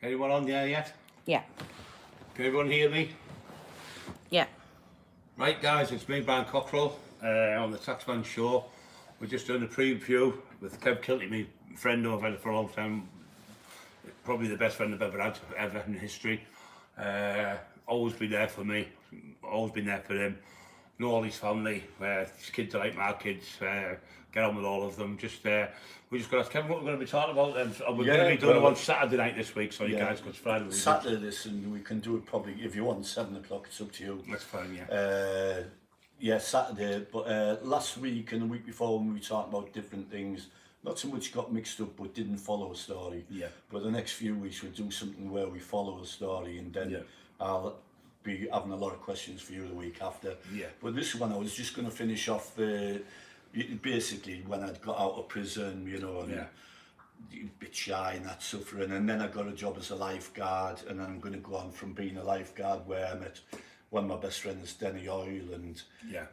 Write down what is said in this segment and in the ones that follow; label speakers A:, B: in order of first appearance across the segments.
A: Anyone on there yet?
B: Yeah.
A: Can everyone hear me?
B: Yeah.
A: Right guys, it's me, Brian Cockerill, on the Taxman Show. We're just doing a preview with Kev Kilty, my friend who I've had for a long time. Probably the best friend I've ever had, in history. Always been there for me, always been there for him. Know all his family, his kids are like my kids, get on with all of them. We just got to ask Kevin what we're going to be talking about. We're going to be doing it on Saturday night this week, so you guys got Friday.
C: Saturday this, and we can do it probably, if you want, 7 o'clock, it's up to you.
A: That's fine, yeah.
C: Yeah, Saturday, but last week and the week before when we were talking about different things, not so much got mixed up but didn't follow a story.
A: Yeah.
C: But the next few weeks we'll do something where we follow a story, and then I'll be having a lot of questions for you the week after.
A: Yeah.
C: But this one I was just going to finish off basically when I'd got out of prison, you know, and a bit shy and that suffering, and then I got a job as a lifeguard, and then I'm going to go on from being a lifeguard where I met one of my best friends, Denny Oil, and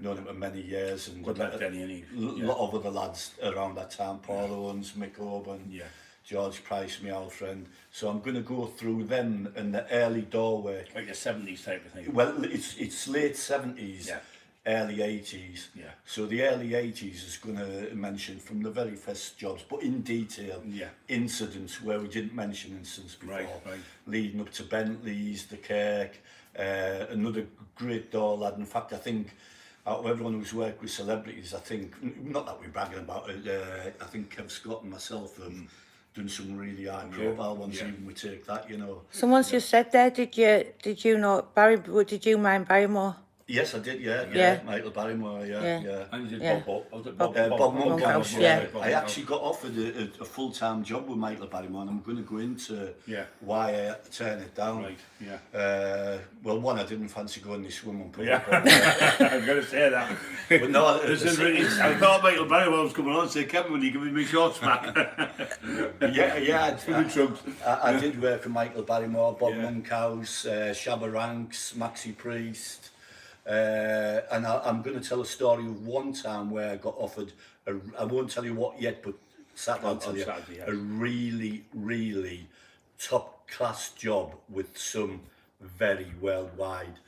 C: known him for many years, and
A: Good lad, Denny,
C: a lot of other lads around that time, Paul Owens, Mick Oban, George Price, my old friend. So I'm going to go through them in the early doorway.
A: Like the 70s type of thing.
C: Well, it's late 70s, early 80s.
A: Yeah.
C: So the early 80s is going to mention from the very first jobs, but in detail, incidents where we didn't mention incidents before.
A: Right.
C: Leading up to Bentley's, the Kirk, another great door lad. In fact, I think out of everyone who's worked with celebrities, I think, not that we're bragging about it, I think Kev Scott and myself have done some really high profile ones, even we take that, you know.
B: Someone's just said there, did you know did you mind Barrymore?
C: Yes, I did, Michael Barrymore,
A: And you did Bob
C: Monkhouse,
B: yeah.
C: I actually got offered a full-time job with Michael Barrymore, and I'm going to go into why I had to turn it down.
A: Right,
C: well, one, I didn't fancy going in the swimming pool.
A: I was going to say that.
C: But no,
A: I thought Michael Barrymore was coming on and say, Kevin, will you give me my shorts back?
C: I did work for Michael Barrymore, Bob Monkhouse, Shabba Ranks, Maxi Priest. And I'm going to tell a story of one time where I got offered, I won't tell you what yet, but I'll tell you, a really, really top class job with some very worldwide.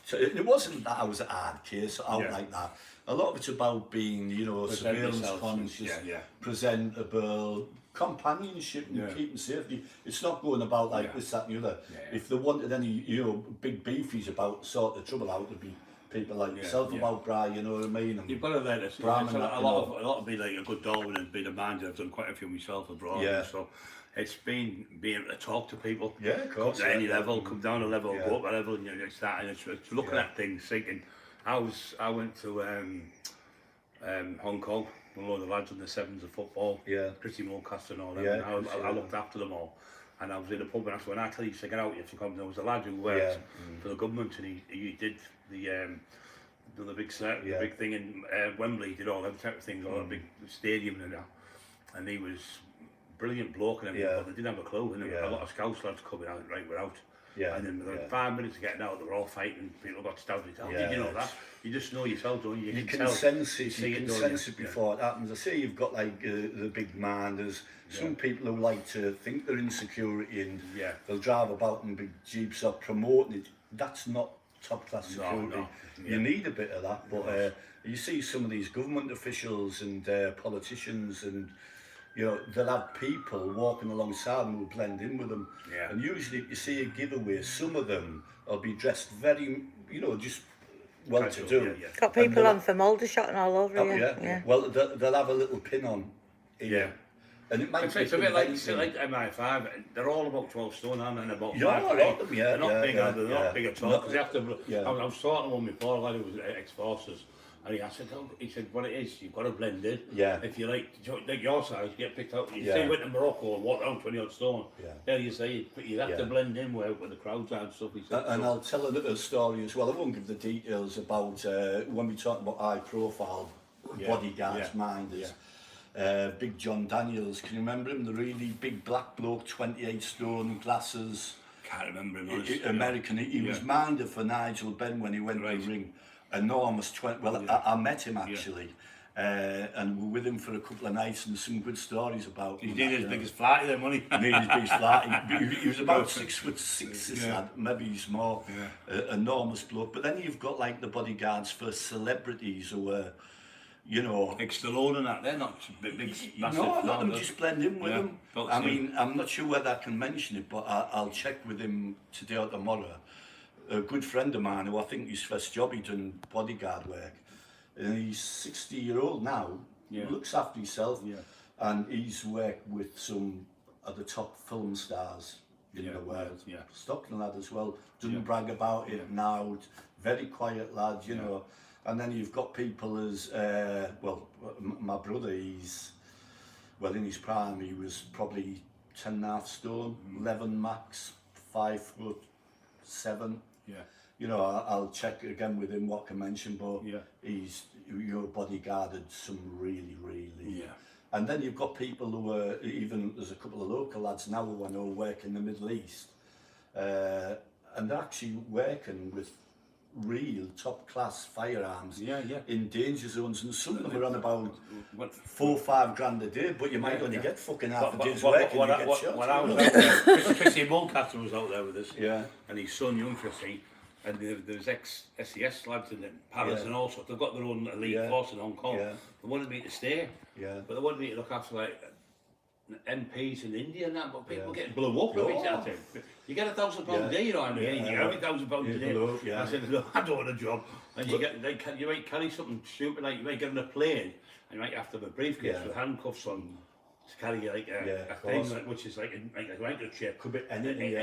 C: So it wasn't that I was a hard case out like that. A lot of it's about being, you know, surveillance conscious, presentable, companionship and keeping safety. It's not going about like this, that and the other. If they wanted any, you know, big beefies about sort the trouble out, there'd be people like yourself about Brian, you know what I mean? And
A: you've got to let it. A lot of being like a good Darwin and being a manager. I've done quite a few myself abroad. So it's been being able to talk to people.
C: Yeah, of course.
A: At any level, come down a level, go up a level, and you're starting. It's looking at things, thinking. I went to Hong Kong. A lot of the lads in the sevens of football, Christy Mulcaster and all that. I looked after them all, and I was in a pub, and when I tell you to get out, you have to come. There was a lad who worked for the government, and he did the big big thing in Wembley. He did all them type of things, all the big stadium and that. And he was brilliant bloke and everything, but they didn't have a clue. And there were a lot of scouts lads coming out, right, we're out. And then within 5 minutes of getting out, they were all fighting. People got stabbed. Did you know that? You just know yourself, don't you?
C: You can sense it. You can sense it before it happens. I say you've got like the big man. There's some people who like to think they're in security and they'll drive about in big jeeps or promoting it. That's not top class security. No. You need a bit of that. But you see some of these government officials and politicians, and you know, they'll have people walking alongside them who blend in with them. And usually if you see a giveaway, some of them will be dressed very, you know, just well-to-do.
B: Got people on from Aldershot and all over
C: Well, they'll have a little pin on here. And it might
A: it's a bit like MI5. They're all about 12 stone, aren't they? And about 5
C: of them,
A: they're not big, they're not big at all. Because they have to. I was talking to one before, a lad who was ex-forces. And I said, what it is, you've got to blend in. If you like your size, you get picked up. You say you went to Morocco and walked around 20 odd stone. There you say, but you have to blend in where the crowds are and stuff.
C: And I'll tell a little story as well. I won't give the details about when we talk about high profile bodyguards, minders. Big John Daniels, can you remember him? The really big black bloke, 28 stone, glasses.
A: Can't remember him.
C: American. He was minder for Nigel Benn when he went to the ring. Enormous 20. Well, I met him actually, and we're with him for a couple of nights, and there's some good stories about him.
A: He's nearly as big as Flighty then, wasn't he?
C: Nearly as big as Flighty. He was about 6'6", this lad, maybe he's more. Enormous bloke. But then you've got like the bodyguards for celebrities who were, you know,
A: like Stallone and that, they're not big massive.
C: No, let them just blend in with him. I
A: see.
C: mean, I'm not sure whether I can mention it, but I'll check with him today or tomorrow. A good friend of mine who I think his first job he done bodyguard work, and he's 60-year-old now. He looks after himself, and he's worked with some of the top film stars in the world. Stockton lad as well. Doesn't brag about it now. Very quiet lad, you know. And then you've got people as, well, my brother, he's, well, in his prime, he was probably 10.5 stone, 11 max, 5'7". You know, I'll check again with him what I can mention, but he's, you're bodyguarded some really. And then you've got people who are, even, there's a couple of local lads now who I know work in the Middle East, and they're actually working with real top class firearms in danger zones, and some of them are on about 4 or 5 grand a day, but you might only get fucking half a day's work and you get shot.
A: When I was out there, Chrissy Mulcaster was out there with us, and his son, young Chrissy, and there's ex-SES lads in Paris and all sorts. They've got their own elite force in Hong Kong. They wanted me to stay, but they wanted me to look after like MPs in India and that, but people get blew up with each other. You get £1,000 a day, you know what I mean? You get every £1,000 a day. I said, look, I don't want a job. And you get, you might carry something stupid, like you might get on a plane, and you might have to have a briefcase with handcuffs on to carry like a thing, which is like a microchip. Could be anything.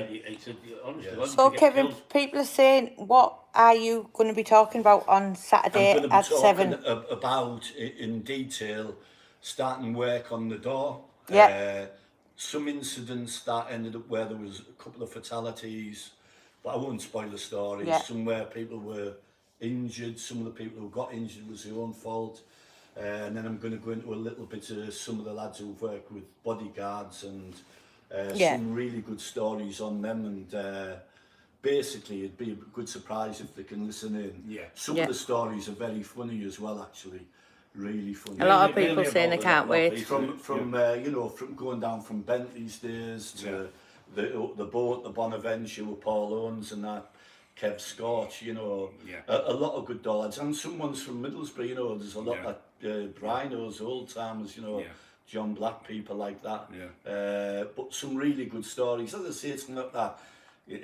A: Honestly,
B: so Kevin, people are saying, what are you going to be talking about on Saturday at 7?
C: About in detail, starting work on the door. Some incidents that ended up where there was a couple of fatalities, but I won't spoil the story. Some where people were injured, some of the people who got injured was their own fault. And then I'm going to go into a little bit of some of the lads who've worked with bodyguards and some really good stories on them. And basically, it'd be a good surprise if they can listen in. Some of the stories are very funny as well, actually. Really funny.
B: A lot of people saying they can't wait.
C: From you know, from going down from Bentley's days to the boat, the Bonaventure with Paul Owens and that, Kev Scorch, you know, a lot of good dollars. And someone's from Middlesbrough, you know, there's a lot of Brinos, old timers, you know, John Black, people like that. But some really good stories. As I say, it's not that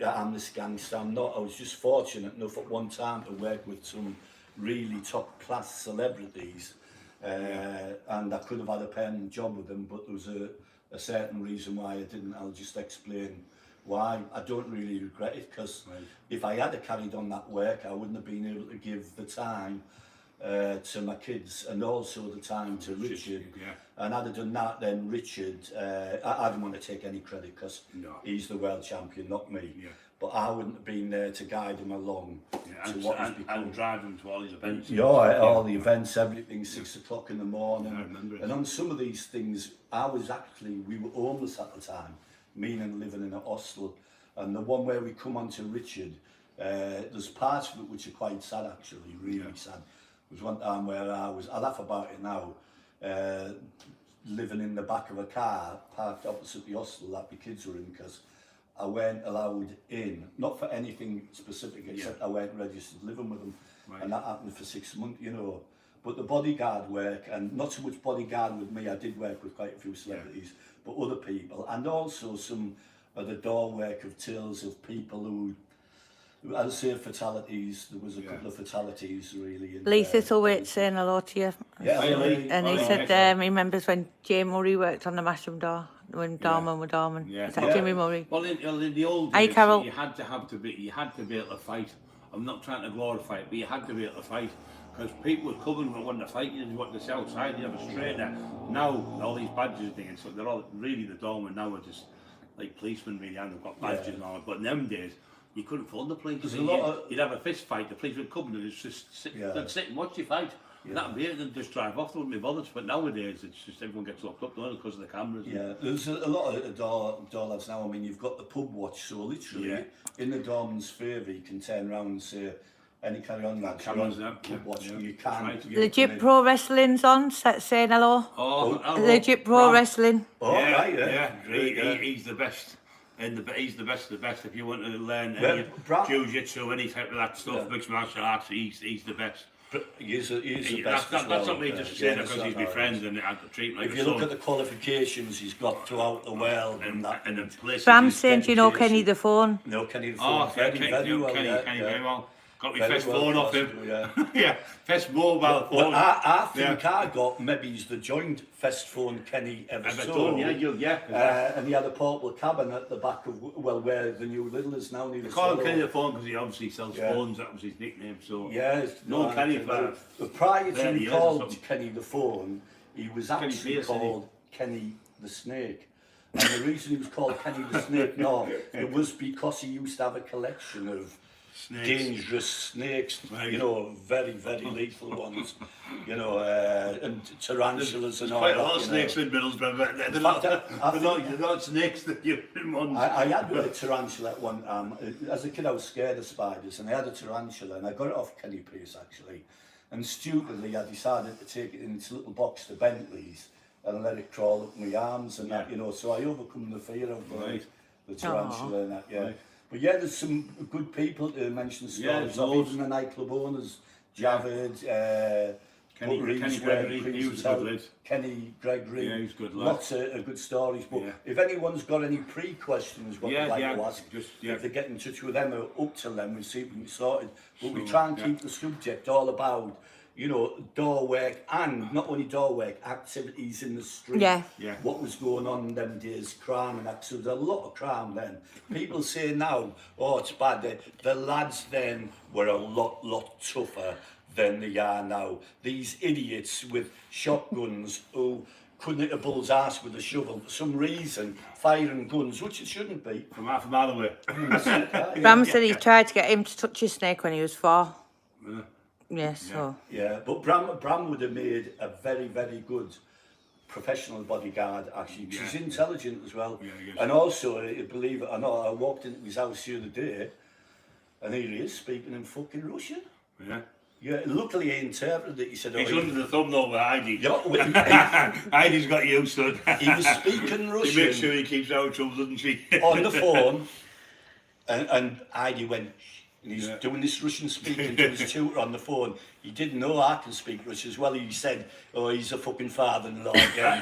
C: I'm this gangster, I'm not. I was just fortunate enough at one time to work with some really top class celebrities, and I could have had a permanent job with them, but there was a certain reason why I didn't. I'll just explain why. I don't really regret it, because if I had carried on that work, I wouldn't have been able to give the time to my kids and also the time to Richard. And I'd have done that, then Richard, I don't want to take any credit, because he's the world champion, not me. But I wouldn't have been there to guide him along to what he's become.
A: And drive him to all his events.
C: All the events, everything, 6 o'clock in the morning. I remember it. And on some of these things, we were homeless at the time, meaning living in a hostel. And the one where we come on to Richard, there's parts of it which are quite sad, actually, really sad. There was one time where I laugh about it now, living in the back of a car parked opposite the hostel that my kids were in, because I weren't allowed in, not for anything specific, except I weren't registered living with them. And that happened for 6 months, you know. But the bodyguard work, and not so much bodyguard with me, I did work with quite a few celebrities, but other people, and also some of the door work of tales of people who, as I say, fatalities. There was a couple of fatalities, really.
B: Lee Thistlewaite saying hello to you. And he said he remembers when Jay Murray worked on the Masham door, when Dorman were Dorman. Is that Jimmy Murray?
A: Well, in the old days, you had to be able to fight. I'm not trying to glorify it, but you had to be able to fight, because people were coming and wanting to fight you, and wanted to sell outside. You have a straightener. Now all these badges and things, so they're all really, the Dorman now are just like policemen, really, and they've got badges and all. But in them days, you couldn't phone the police. You'd have a fist fight, the police would come and just sit and watch you fight. That'd be it, and just drive off, they wouldn't be bothered. But nowadays, it's just everyone gets locked up, don't they, because of the cameras.
C: There's a lot of door lads now. I mean, you've got the pub watch, so literally, in the doorman's favour, you can turn around and say, Any carry on, lads?
A: Cameras now.
C: You can't.
B: Legit Pro Wrestling's on, saying hello.
A: Oh, hello.
B: Legit Pro Wrestling.
C: Oh,
A: yeah,
C: right,
A: yeah. He's the best. He's the best of the best. If you want to learn any jiu-jitsu, any type of that stuff, mixed martial arts, he's the best.
C: He's the best.
A: That's not me just saying because he's my friend and I treat him like
C: if you look at the qualifications he's got throughout the world and
A: the places.
B: Bram saying, do you know Kenny the Phone?
C: No, Kenny the Phone.
A: Kenny very well. Got my first phone off him. Yeah, first mobile phone.
C: I think I got maybe he's the joint first phone Kenny ever saw. And he had a portable cabin at the back of where the new Lidl is now.
A: They call him Kenny the Phone because he obviously sells phones. That was his nickname. So
C: no
A: Kenny for
C: prior to being called Kenny the Phone, he was actually called Kenny the Snake. And the reason he was called Kenny the Snake, it was because he used to have a collection of dangerous snakes, you know, very, very lethal ones, you know, and tarantulas and all that.
A: Quite a lot of snakes in Middlesbrough, but they're not snakes that you want.
C: I had a tarantula at one time. As a kid, I was scared of spiders, and I had a tarantula, and I got it off Kenny Pierce actually. And stupidly, I decided to take it in its little box to Bentley's and let it crawl up my arms and that, you know. So I overcome the fear of the tarantula and that, Right. But yeah, there's some good people to mention stories of, even the nightclub owners, Javed,
A: Kenny Gregory, he was a good lad.
C: Kenny Gregory,
A: he's good lad.
C: Lots of good stories. But if anyone's got any pre-questions, what they'd like to ask, if they get in touch with them or up to them, we see if we can sort it. But we try and keep the subject all about, you know, door work, and not only door work, activities in the street. What was going on in them days, crime and that. So there's a lot of crime then. People say now, oh, it's bad. The lads then were a lot tougher than they are now. These idiots with shotguns who couldn't hit a bull's ass with a shovel for some reason, firing guns, which it shouldn't be.
A: From half a mile away.
B: Bram said he tried to get him to touch his snake when he was 4.
C: But Bram would have made a very, very good professional bodyguard actually. He's intelligent as well. And also, believe it or not, I walked into his house the other day and here he is speaking in fucking Russian. Luckily he interpreted it. He said,
A: he's under the thumb though with Heidi. Heidi's got used to it.
C: He was speaking Russian.
A: She makes sure he keeps out of trouble, doesn't she?
C: On the phone, and Heidi went, and he's doing this Russian speaking to his tutor on the phone. He didn't know I can speak Russian as well. He said, oh, he's a fucking father-in-law again.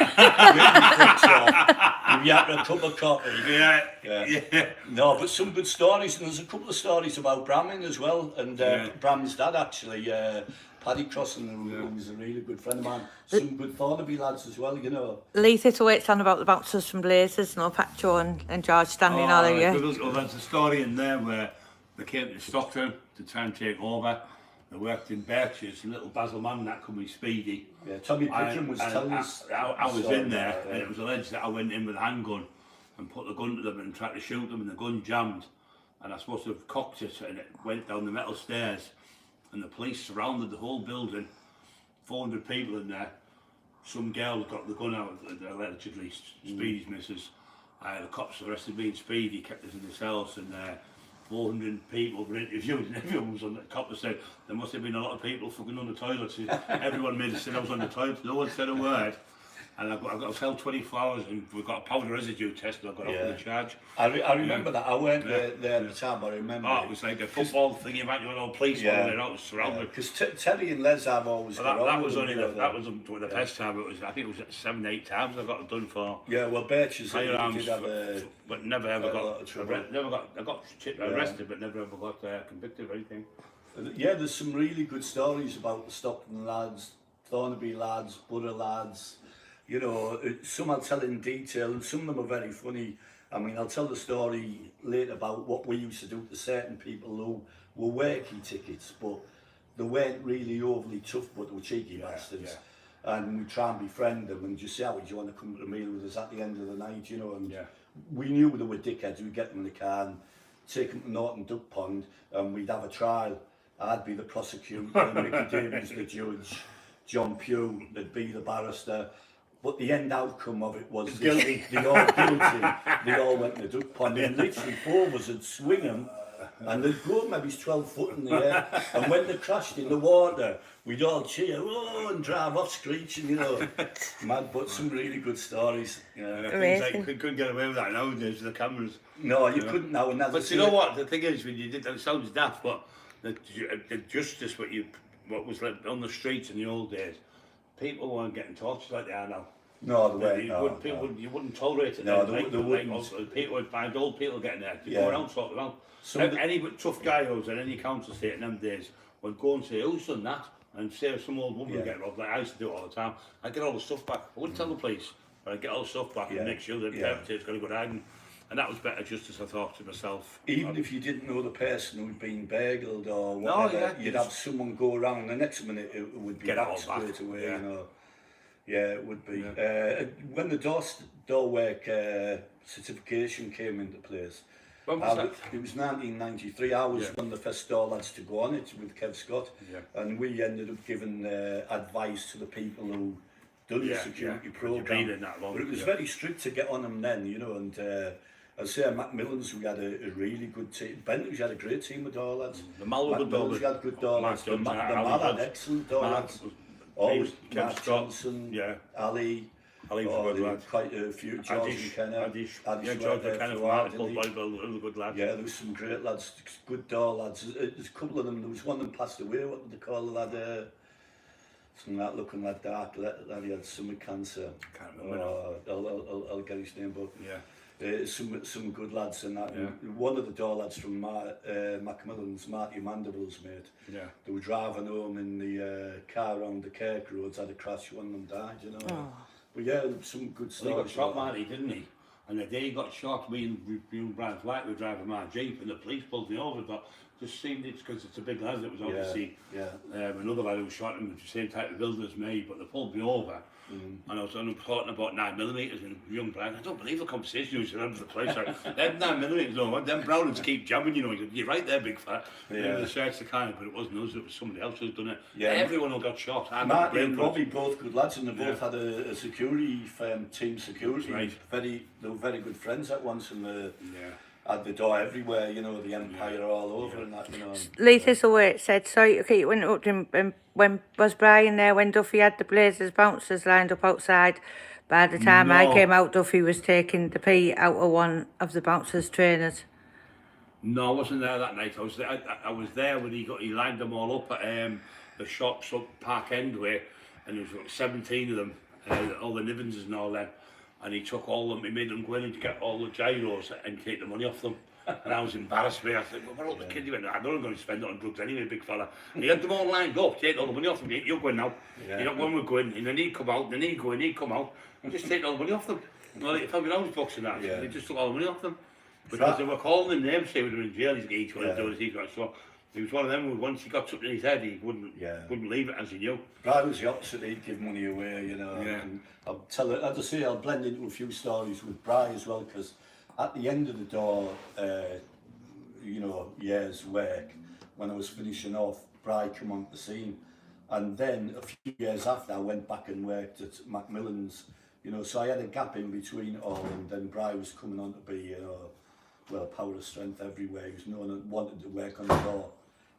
C: You have a cup of coffee. No, but some good stories, and there's a couple of stories about Braming as well, and Bram's dad actually, Paddy Crossan, who was a really good friend of mine. Some good Thornaby lads as well, you know.
B: Lee Thitterwaite's on about the bouncers from Blazers, no, Pacho and George standing all of you.
A: Well, there's a story in there where they came to Stockton to try and take over. They worked in Birches, and little Basil Mann that come with Speedy.
C: Yeah, Tommy Pickering was telling us.
A: I was in there, and it was alleged that I went in with a handgun and put the gun to them and tried to shoot them, and the gun jammed. And I was supposed to have cocked it, and it went down the metal stairs. And the police surrounded the whole building, 400 people in there. Some girl got the gun out, allegedly, Speedy's missus. The cops arrested me and Speedy, kept us in the cells, and 400 people were interviewed, and everyone was on the cop said there must have been a lot of people fucking on the toilets. Everyone made us say I was on the toilet, no one said a word. And I got to tell 24 hours, and we got a powder residue test, and I got off with a charge.
C: I remember that. I weren't there at the time, but I remember.
A: Oh, it was like a football thing about you know, police were out surrounded.
C: Because Terry and Les have always.
A: That was only that was the first time. It was, I think it was 7-8 times I got done for.
C: Yeah, well, Birch's
A: firearms,
C: did have a,
A: but never ever got I got arrested, but never ever got convicted or anything.
C: Yeah, there's some really good stories about the Stockton lads, Thornaby lads, Borough lads. You know, some I'll tell in detail, and some of them are very funny. I mean, I'll tell the story later about what we used to do to certain people who were working tickets, but they weren't really overly tough, but they were cheeky bastards. And we try and befriend them and just say, oh, do you want to come to a meal with us at the end of the night, you know? And we knew they were dickheads. We'd get them in the car and take them to Norton Duck Pond, and we'd have a trial. I'd be the prosecutor, Mickey Davies the judge, John Pugh would be the barrister. But the end outcome of it was they all guilty. They all went to the duck pond, and literally 4 of us would swing them And they'd go maybe 12 foot in the air, and when they crashed in the water, we'd all cheer, oh, and drive off screeching, you know. Mad, but some really good stories.
A: Yeah, things like you couldn't get away with that nowadays with the cameras.
C: No, you couldn't now. And
A: but you know what? The thing is, when you did that, it sounds daft, but the justice what was like on the streets in the old days, people weren't getting tortured like they are now.
C: No, they weren't.
A: You wouldn't tolerate it.
C: No,
A: then,
C: they wouldn't.
A: People would find old people getting there. You go around talking around. Any tough guy who was in any council estate in them days would go and say, who's done that? And say some old woman would get robbed. Like I used to do it all the time. I'd get all the stuff back. I wouldn't tell the police, but I'd get all the stuff back and make sure that the perpetrator's got a good hiding. And that was better justice, I thought to myself.
C: Even if you didn't know the person who'd been burgled or whatever, you'd have someone go around. The next minute it would be back straight away, you know. Yeah, it would be. When the door work certification came into place,
A: when was that?
C: It was 1993. I was one of the first door lads to go on it with Kev Scott, and we ended up giving advice to the people who done the security program. But it was very strict to get on them then, you know. And I'd say at Macmillan's we had a really good team. Bentley's had a great team of door lads.
A: The Mal had
C: good door lads. The Mal had excellent door lads. Always Mark Johnson, Ali was a good lad. Quite a few, George McKenna.
A: George McKenna from Article, Bodybuilding, good lad.
C: Yeah, there was some great lads, good door lads. There's a couple of them, there was one that passed away, what did they call the lad? Something like looking like dark, that he had stomach cancer.
A: Can't remember.
C: I'll get his name, but some good lads and that. One of the door lads from Macmillan's, Marty Mandible's mate. They were driving home in the car around the Kirk roads, had a crash, one of them died, you know. But yeah, some good stories.
A: He got shot, Marty, didn't he? And the day he got shot, me and Brian Flight were driving my Jeep, and the police pulled me over. But just seemed it's because it's a big lad that was obviously another lad who shot him with the same type of build as me, but they pulled me over. And I was talking about 9mm and young Brian. I don't believe the conversation was around the place. Like, them 9mm, no, them Brownings keep jamming, you know. You're right there, big fat. They searched the car, but it wasn't us, it was somebody else who's done it. Everyone who got shot.
C: Marty and Robbie, both good lads, and they both had a security firm, team security. They were very good friends at once, and had the door everywhere, you know, the Empire all over and that, you know.
B: Latest away it said, sorry, okay, it went up to him, when was Brian there when Duffy had the Blazers bouncers lined up outside? By the time I came out, Duffy was taking the pee out of one of the bouncers' trainers.
A: No, I wasn't there that night. I was there when he lined them all up at the shops up Park End way, and there was like 17 of them, all the Nivenses and all them. And he took all of them, he made them go in and get all the gyros and take the money off them. And I was embarrassed with it. I said, well, where are all the kids? He went, I know I'm going to spend it on drugs anyway, big fella. And he had them all lined up, take all the money off them. You're going now. You're not when we're going. And then he'd come out, then he'd go in, he'd come out, and just take all the money off them. Well, he found me those books and that. They just took all the money off them. Because they were calling him names, say they were in jail, each one of those he got. So he was one of them who, once he got something in his head, he wouldn't leave it, as he knew.
C: Brian was the opposite, he'd give money away, you know. And I'll tell it, as I say, I'll blend into a few stories with Brian as well, because at the end of the door, you know, years work, when I was finishing off, Brian came on the scene. And then a few years after, I went back and worked at Macmillan's, you know, so I had a gap in between all, and then Brian was coming on to be, you know, well, power of strength everywhere. He was known and wanted to work on the door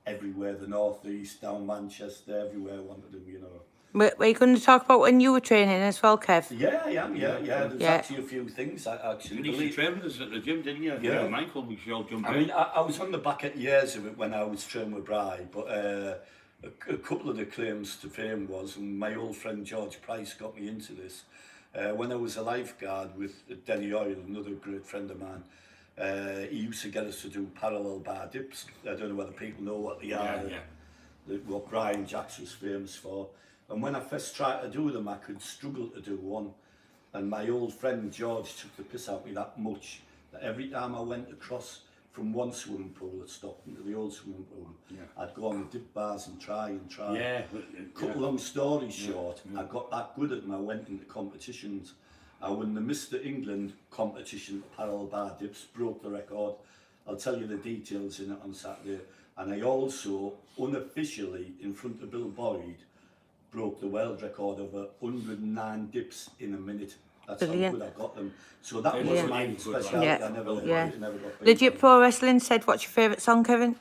C: everywhere, the north, the east, down Manchester, everywhere wanted him, you know.
B: Were you going to talk about when you were training as well, Kev?
C: Yeah, I am, There's actually a few things, actually.
A: You used to train with us at the gym, didn't you?
C: Yeah.
A: Michael, we should all jump in.
C: I mean, I was on the back at years of it when I was training with Bri, but a couple of the claims to fame was, and my old friend George Price got me into this, when I was a lifeguard with Denny Oil, another great friend of mine. He used to get us to do parallel bar dips. I don't know whether people know what they are, what Brian Jacks was famous for. And when I first tried to do them, I could struggle to do one. And my old friend George took the piss out of me that much, that every time I went across from one swimming pool at Stockton to the old swimming pool, I'd go on the dip bars and try. Cut long story short, I got that good at them, I went into competitions. I won the Mr. England competition for parallel bar dips, broke the record. I'll tell you the details in it on Saturday. And I also, unofficially, in front of Bill Boyd, broke the world record of 109 dips in a minute. That's
B: Brilliant.
C: how good I got them. So that
A: Yeah.
C: was my
A: Yeah.
C: speciality.
B: Yeah.
C: I never,
B: Yeah.
C: never got beat.
B: Legit Pro Wrestling said, what's your favourite song, Kevin?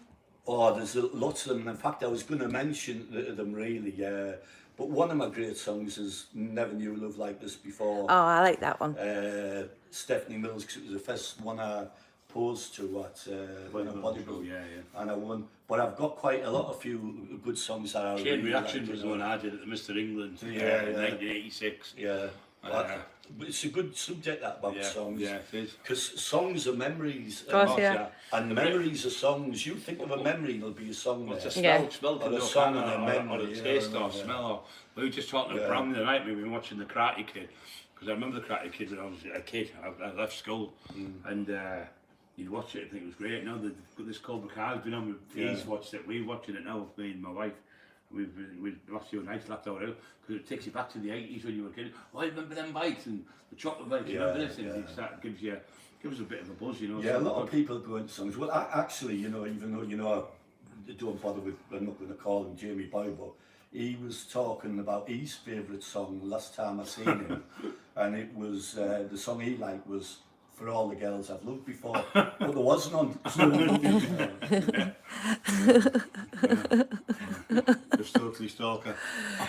C: Oh, there's lots of them. In fact, I was going to mention them really. But one of my great songs is "Never Knew Love Like This Before."
B: Oh, I like that one.
C: Stephanie Mills, because it was the first one I posed to at when I bodybuilding, and I won. But I've got quite a lot of few good songs that I
A: Chain
C: really
A: Reaction
C: like,
A: was the one I did at the Mr. England in
C: Yeah.
A: 1986.
C: Yeah. But it's a good subject that about songs.
A: Yeah, it is.
C: Because songs are memories.
B: Of course, yeah.
C: And memories are songs. You think of a memory, there'll be a song
A: Well,
C: there.
A: it's a
B: Yeah.
A: smell
C: Or
A: from
C: a
A: the
C: song
A: can,
C: and a
A: or
C: memory,
A: a taste
C: yeah,
A: or
C: yeah.
A: smell. Or, we were just talking about Bram the other night. We were watching the Karate Kid, because I remember the Karate Kid when I was a kid. I left school, and you'd watch it and think it was great. Now they've got this Cobra Kai's been on. He's watched it. We're watching it now. Me and my wife. We last few nights laughed out because it takes you back to the 80s when you were a kid. Oh, I remember them bites and the chocolate bites. You remember this? And it gives us a bit of a buzz, you know.
C: Yeah, a lot of people go into songs. Well, actually, you know, even though, don't bother with, I'm not going to call him Jamie Boy, but he was talking about his favourite song last time I seen him, and it was, the song he liked was "For All the Girls I've Loved Before," but there was none.
A: Just totally stalker.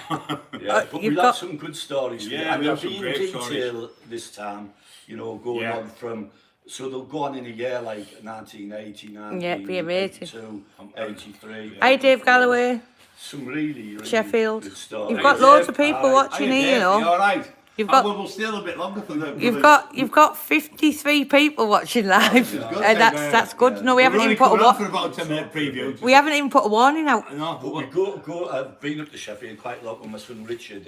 C: But we had some good stories.
A: Yeah,
C: and
A: we
C: we'll
A: have some
C: be in
A: great
C: detail
A: stories.
C: this time, you know, going on from, so they'll go on in a year like 1980,
B: Yeah, it'd be amazing.
C: 1982, 83.
B: Hi, Dave Galloway.
C: Some really
B: Sheffield.
C: good stories.
B: You've got loads of people watching here, you know.
A: All right.
B: You've got-
A: we'll stay a little bit longer for them.
B: You've got 53 people watching live, and that's good. No, we haven't even put a
A: for about a 10-minute preview.
B: we haven't even put a warning out.
A: No,
C: But we go. I've been up to Sheffield quite a lot with my son Richard.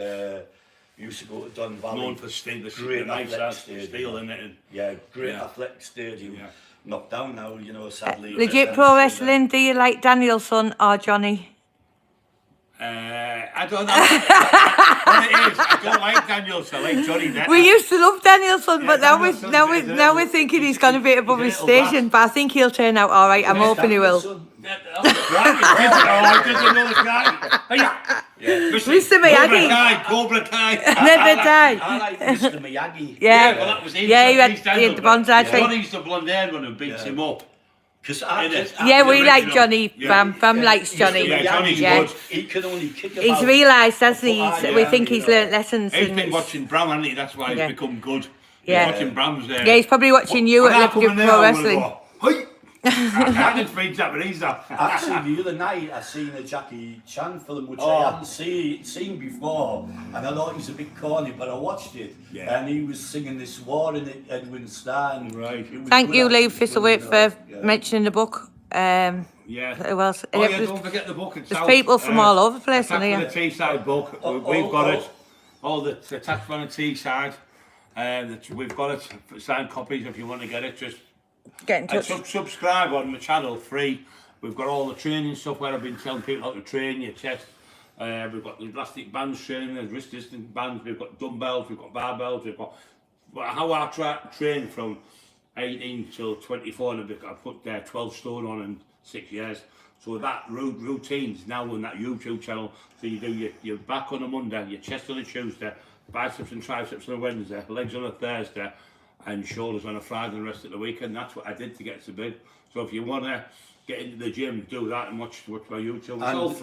C: Used to go to Don Valley.
A: known for steel, the
C: Great
A: nice
C: athletic
A: ass
C: stadium.
A: steel in it.
C: Yeah, great athletic stadium.
A: Yeah.
C: Knocked down now, you know, sadly.
B: Legit Pro Wrestling, do you like Danielson or Johnny?
A: I don't know what it is. I don't like Danielson. I like Johnny better.
B: We used to love Danielson, but now
A: Danielson's
B: we're thinking he's gone a bit above his
A: He's a little
B: station. But I think he'll turn out all right. I'm hoping he will.
A: I didn't know the guy.
B: Mr. Miyagi.
A: Cobra Kai.
B: Never die.
C: I like Mr. Miyagi.
B: Yeah.
A: Well, that was him.
B: Yeah, he had
A: Daniel,
B: the bonsai tree.
A: Johnny's the blonde haired one who beats him up.
C: Because
B: Yeah, we like
A: original.
B: Johnny.
A: Yeah.
B: Bam likes Johnny.
A: Yeah, Johnny's
B: Yeah.
A: good.
C: He can only kick about.
B: He's realised, hasn't he?
C: Yeah,
B: We think
C: you
B: he's
C: know.
B: learnt lessons.
A: He's
B: and
A: been
B: it's-
A: watching Bram, hasn't he? That's why he's
B: Yeah.
A: become good.
B: Yeah.
A: He's watching Bram's there.
B: Yeah, he's probably watching you at Legit Pro Wrestling.
A: I didn't speak Japanese, that.
C: Actually, the other night I seen a Jackie Chan film which I hadn't seen before, and I thought he's a bit corny, but I watched it, and he was singing this War in Edwin Stein.
A: Right.
C: It was
B: Thank
C: good
B: you,
C: actually,
B: Lee Thistlethwaite, for
C: yeah.
B: mentioning the book.
A: Yeah.
B: Who else?
A: Oh yeah, don't forget the book. It's
B: There's
A: out.
B: people from all over the place in
A: Attack
B: here.
A: for the Teesside book. We've got it. All the Attack for the Teesside. We've got it. Signed copies if you want to get it. Just
B: Get in touch.
A: subscribe on the channel, free. We've got all the training stuff where I've been telling people how to train your chest. We've got the elastic bands training, the wrist distance bands. We've got dumbbells. We've got barbells. We've got how I train from 18 till 24, and I've put 12 stone on in 6 years. So that routine's now on that YouTube channel. So you do your back on a Monday, your chest on a Tuesday, biceps and triceps on a Wednesday, legs on a Thursday, and shoulders on a Friday and the rest of the weekend. That's what I did to get to big. So if you want to get into the gym, do that and watch my YouTube.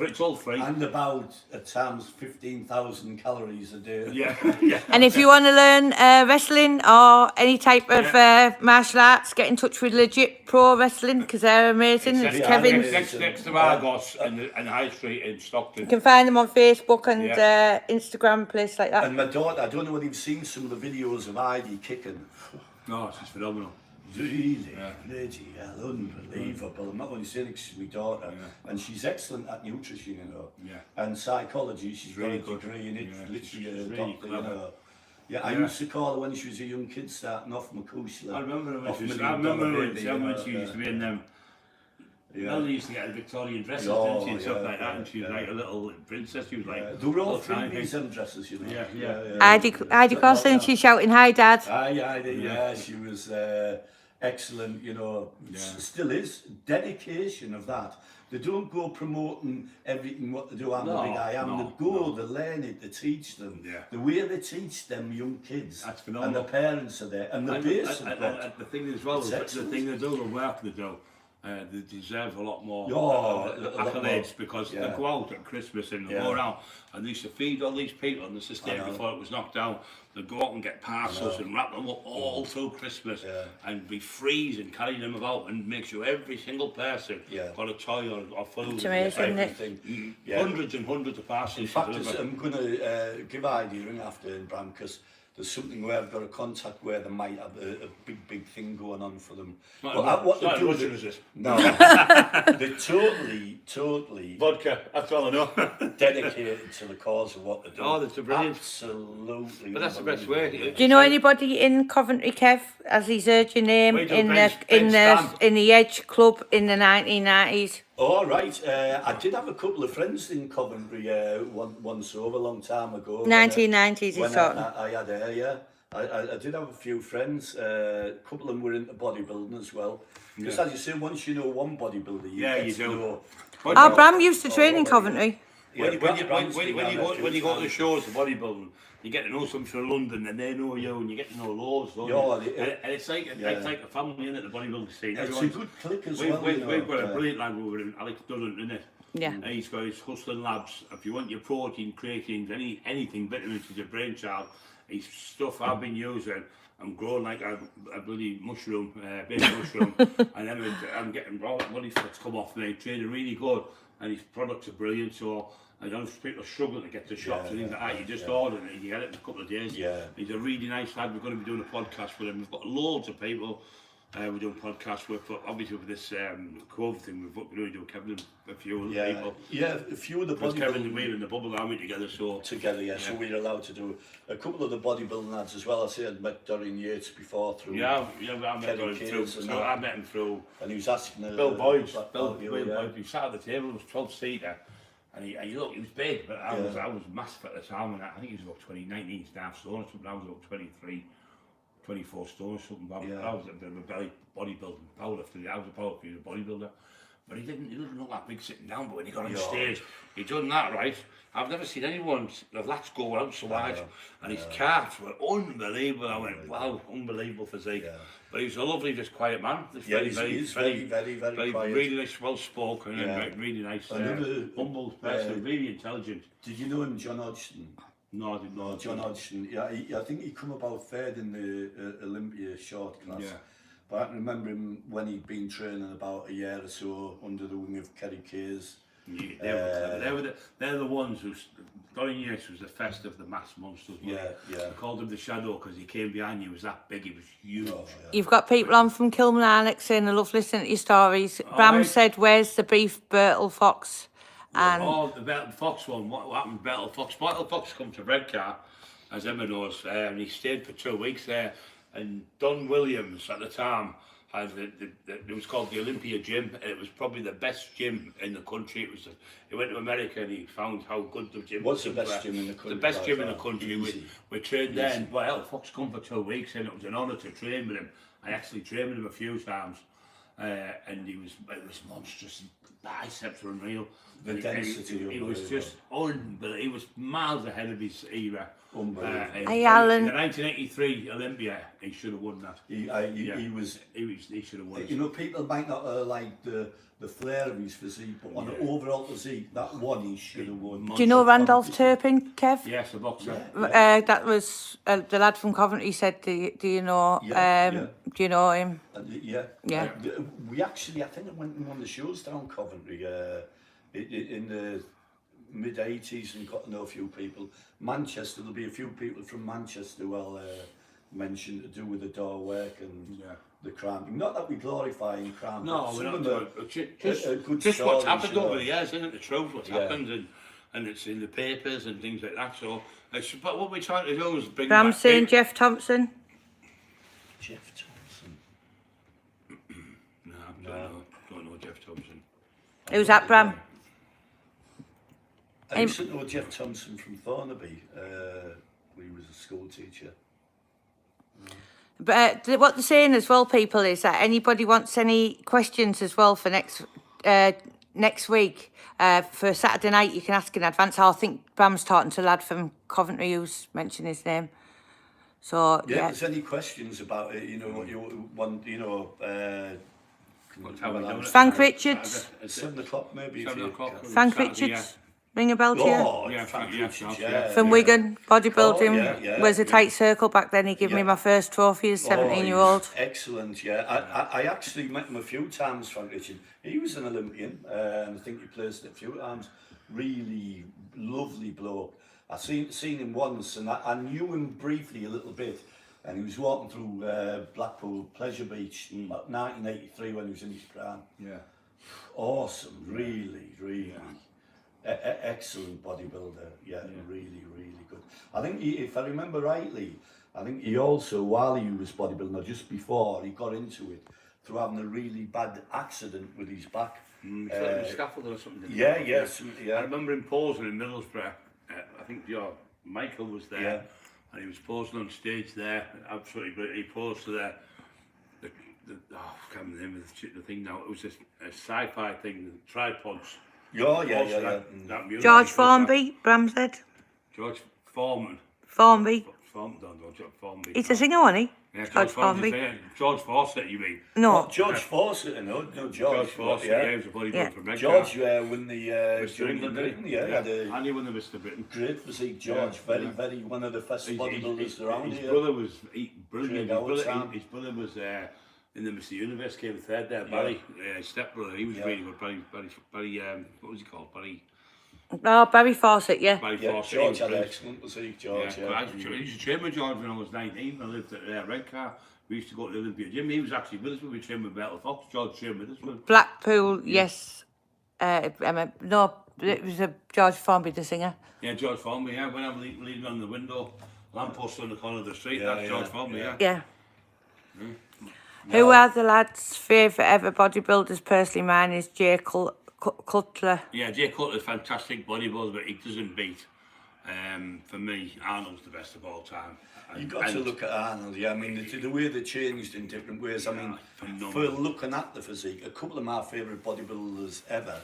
A: It's all free.
C: And about at times 15,000 calories a day.
A: Yeah.
B: And if you want to learn wrestling or any type of martial arts, get in touch with Legit Pro Wrestling because they're amazing. It's Kevin's.
A: Next to Argos and High Street in Stockton.
B: You can find them on Facebook and Instagram, place like that.
C: And my daughter, I don't know whether you've seen some of the videos of Heidi kicking.
A: No, it's just phenomenal.
C: Really, bloody hell, unbelievable. I'm not only saying it, she's my daughter, and she's excellent at nutrition, you know, and psychology. She's
A: Really
C: got a
A: good.
C: degree in it, literally
A: She's
C: a
A: really
C: doctor, you
A: clever.
C: know. Yeah, I used to call her when she was a young kid starting off Macushla.
A: I remember her
C: off
A: when she
C: $1 Million
A: when
C: Baby,
A: she
C: you know,
A: used to be in them. Melanie used to get the Victorian dresses,
C: Oh,
A: didn't she, and stuff
C: yeah,
A: like that, and she was like a little princess. She was like.
C: They were all
A: little tiny
C: freebies
A: thing.
C: and dresses, you know.
A: Yeah.
B: Heidi Carson, she's shouting, "Hi, Dad."
C: Yeah, she was excellent, you know, still is, dedication of that. They don't go promoting everything what they do, I'm the big I am. They go, they learn it, they teach them. The way they teach them young kids,
A: that's phenomenal.
C: and the parents are there, and the base of that.
A: The thing as well, the thing they do, the work they do, they deserve a lot more accolades because they go out at Christmas and they go around and they used to feed all these people on the sustain before it was knocked down. They go out and get parcels and wrap them up all through Christmas and be freezing, carrying them about and make sure every single person got a toy or food.
B: It's amazing,
C: everything.
A: Hundreds and hundreds of parcels.
C: In fact, I'm going to give idea after in Bram, because there's something where I've got a contact where they might have a big thing going on for them.
A: What they do is it?
C: No, they're totally
A: vodka. That's all I know.
C: dedicated to the cause of what they're doing.
A: Oh, that's brilliant.
C: Absolutely.
A: But that's the best way.
B: Do you know anybody in Coventry, Kev? As he's heard your name in the Edge Club in the 1990s.
C: Oh, right. I did have a couple of friends in Coventry once over a long time ago.
B: 1990s, he's talking.
C: I had I did have a few friends. A couple of them were into bodybuilding as well. Because as you say, once you know one bodybuilder, you do.
B: Bram used to train in Coventry.
A: When you go to the shows, the bodybuilding, you get to know some from London and they know you and you get to know loads. And it's like a family in it, the bodybuilding scene.
C: It's a good click as well.
A: We've got a brilliant lad over in Alex Dunn, in it.
B: Yeah.
A: And he's got his Hustling Labs. If you want your protein, creatine, anything, vitamins to your brainchild, his stuff I've been using. I'm growing like a bloody mushroom, baby mushroom, and then I'm getting body fats come off me. Training really good, and his products are brilliant. So I know people are struggling to get to shops and things like that. You just order it and you get it in a couple of days. He's a really nice lad. We're going to be doing a podcast with him. We've got loads of people we're doing podcasts with, but obviously with this COVID thing, we're going to do Kevin and a few other people.
C: Yeah, a few of the bodybuilding.
A: Kevin and we're in the bubble army together, so.
C: Together, so we're allowed to do a couple of the bodybuilding lads as well. I say I'd met Dorian Yates before through.
A: I met him through. So I met him through.
C: And he was asking
A: Bill Boyd. We sat at the table. It was 12-seater, and he looked. He was big, but I was massive at the time. And I think he was about 19 staff stone or something. I was about 24 stone or something. I was a bit of a belly bodybuilding powerlifter. I was a powerlifter, a bodybuilder. But he didn't look that big sitting down, but when he got on stage, he done that right. I've never seen anyone, the lats go out so wide, and his calves were unbelievable. I went, wow, unbelievable physique. But he was a lovely, just quiet man. He's very quiet. Really nice, well spoken, and really nice, humble person, really intelligent.
C: Did you know him, John Hodgson?
A: No, I didn't know.
C: John Hodgson, I think he come about third in the Olympia short class. But I can remember him when he'd been training about a year or so under the wing of Kerry Kayes.
A: They're the ones who, Dorian Yates was the first of the mass monsters. They called him the Shadow because he came behind you, he was that big, he was huge.
B: You've got people on from Kilmarnock saying they love listening to your stories. Bram said, where's the beef Bertle Fox? And
A: the Bertle Fox one, what happened to Bertle Fox? Bertle Fox come to Redcar, as Emma knows, and he stayed for 2 weeks there. And Don Williams at the time had it was called the Olympia Gym, and it was probably the best gym in the country. He went to America and he found how good the gym was.
C: What's the best gym in the country?
A: The best gym in the country. We trained there, and Fox come for 2 weeks, and it was an honour to train with him. I actually trained with him a few times, and it was monstrous. Biceps were unreal.
C: The density.
A: He was just unbelievable. He was miles ahead of his era.
B: Hey,
A: in
B: Alan.
A: the 1983 Olympia, he should have won that.
C: He
A: should have won it.
C: You know, people might not like the flair of his physique, but on the overall physique, that one he should have won.
B: Do you know Randolph Turpin, Kev?
A: Yes, a boxer.
B: That was the lad from Coventry said, do you know do you know him?
C: We actually, I think I went on one of the shows down Coventry in the mid-80s and got to know a few people. Manchester, there'll be a few people from Manchester who I'll mention to do with the door work and the cramping. Not that we glorify crime.
A: No, we're not doing it. Just what's happened over the years, isn't it? The truth, what's happened, and it's in the papers and things like that. So, but what we're trying to do is bring
B: Bram
A: back...
B: saying Jeff Thompson.
C: Jeff Thompson?
A: No, I don't know Jeff Thompson.
B: Who's that, Bram?
C: I used to know Jeff Thompson from Thornaby. He was a school teacher.
B: But what they're saying as well, people, is that anybody wants any questions as well for next week, for Saturday night, you can ask in advance. I think Bram's talking to a lad from Coventry who's mentioned his name. So,
C: If there's any questions about it, you know, what you want, you know,
B: Frank Richards.
C: at 7 o'clock maybe.
A: 7 o'clock.
B: Frank Richards. Ring a bell to you?
C: Oh,
A: Yeah,
C: Frank
A: Richards,
C: Richards,
A: yeah.
B: From Wigan, bodybuilding.
C: Oh, yeah,
B: was a tight circle back then. He gave me my first trophy as 17-year-old.
C: Excellent, yeah. I actually met him a few times, Frank Richards. He was an Olympian, and I think he placed it a few times. Really lovely bloke. I seen him once, and I knew him briefly a little bit. And he was walking through Blackpool Pleasure Beach in 1983 when he was in his prime. Yeah. Awesome, really. Excellent bodybuilder, really good. I think if I remember rightly, I think he also, while he was bodybuilding, or just before, he got into it through having a really bad accident with his back.
A: Scaffolding or something.
C: Yeah.
A: I remember him posing in Middlesbrough. I think Michael was there, and he was posing on stage there. Absolutely great. He posed to I can't remember the thing now. It was a sci-fi thing, tripods.
C: Yeah.
B: George Formby, Bram said.
A: George Foreman.
B: Formby.
A: Formby.
B: He's a singer, wasn't he?
A: Yeah,
B: George Formby.
A: George Fawcett, you mean?
B: No.
C: George Fawcett, no, George
A: Fawcett,
C: yeah.
A: He was a bodybuilder from Redcar.
C: George won the
A: Mr.
C: England,
A: England, and he won the Mr. Britain.
C: Great physique, George. Very one of the best bodybuilders around here.
A: His brother was brilliant. His brother was in the Mr. Universe, came third there. Barry, his stepbrother, he was really good. Barry, what was he called?
B: Barry Fawcett,
A: Barry Fawcett.
C: George had excellent physique, George.
A: I used to train with George when I was 19. I lived at Redcar. We used to go to the Olympia gym. He was actually with us when we trained with Bertel Fox. George trained with us.
B: Blackpool, yes. No, it was George Formby, the singer.
A: Yeah, George Formby, yeah. When I'm leaning on the window, lamppost on the corner of the street, that's George Formby,
B: Yeah. Who are the lads' favourite ever bodybuilders? Personally, mine is Jay Cutler.
A: Yeah, Jay Cutler's fantastic bodybuilder, but he doesn't beat. For me, Arnold's the best of all time.
C: You've got to look at Arnold, I mean, the way they changed in different ways. I mean, for looking at the physique, a couple of my favourite bodybuilders ever,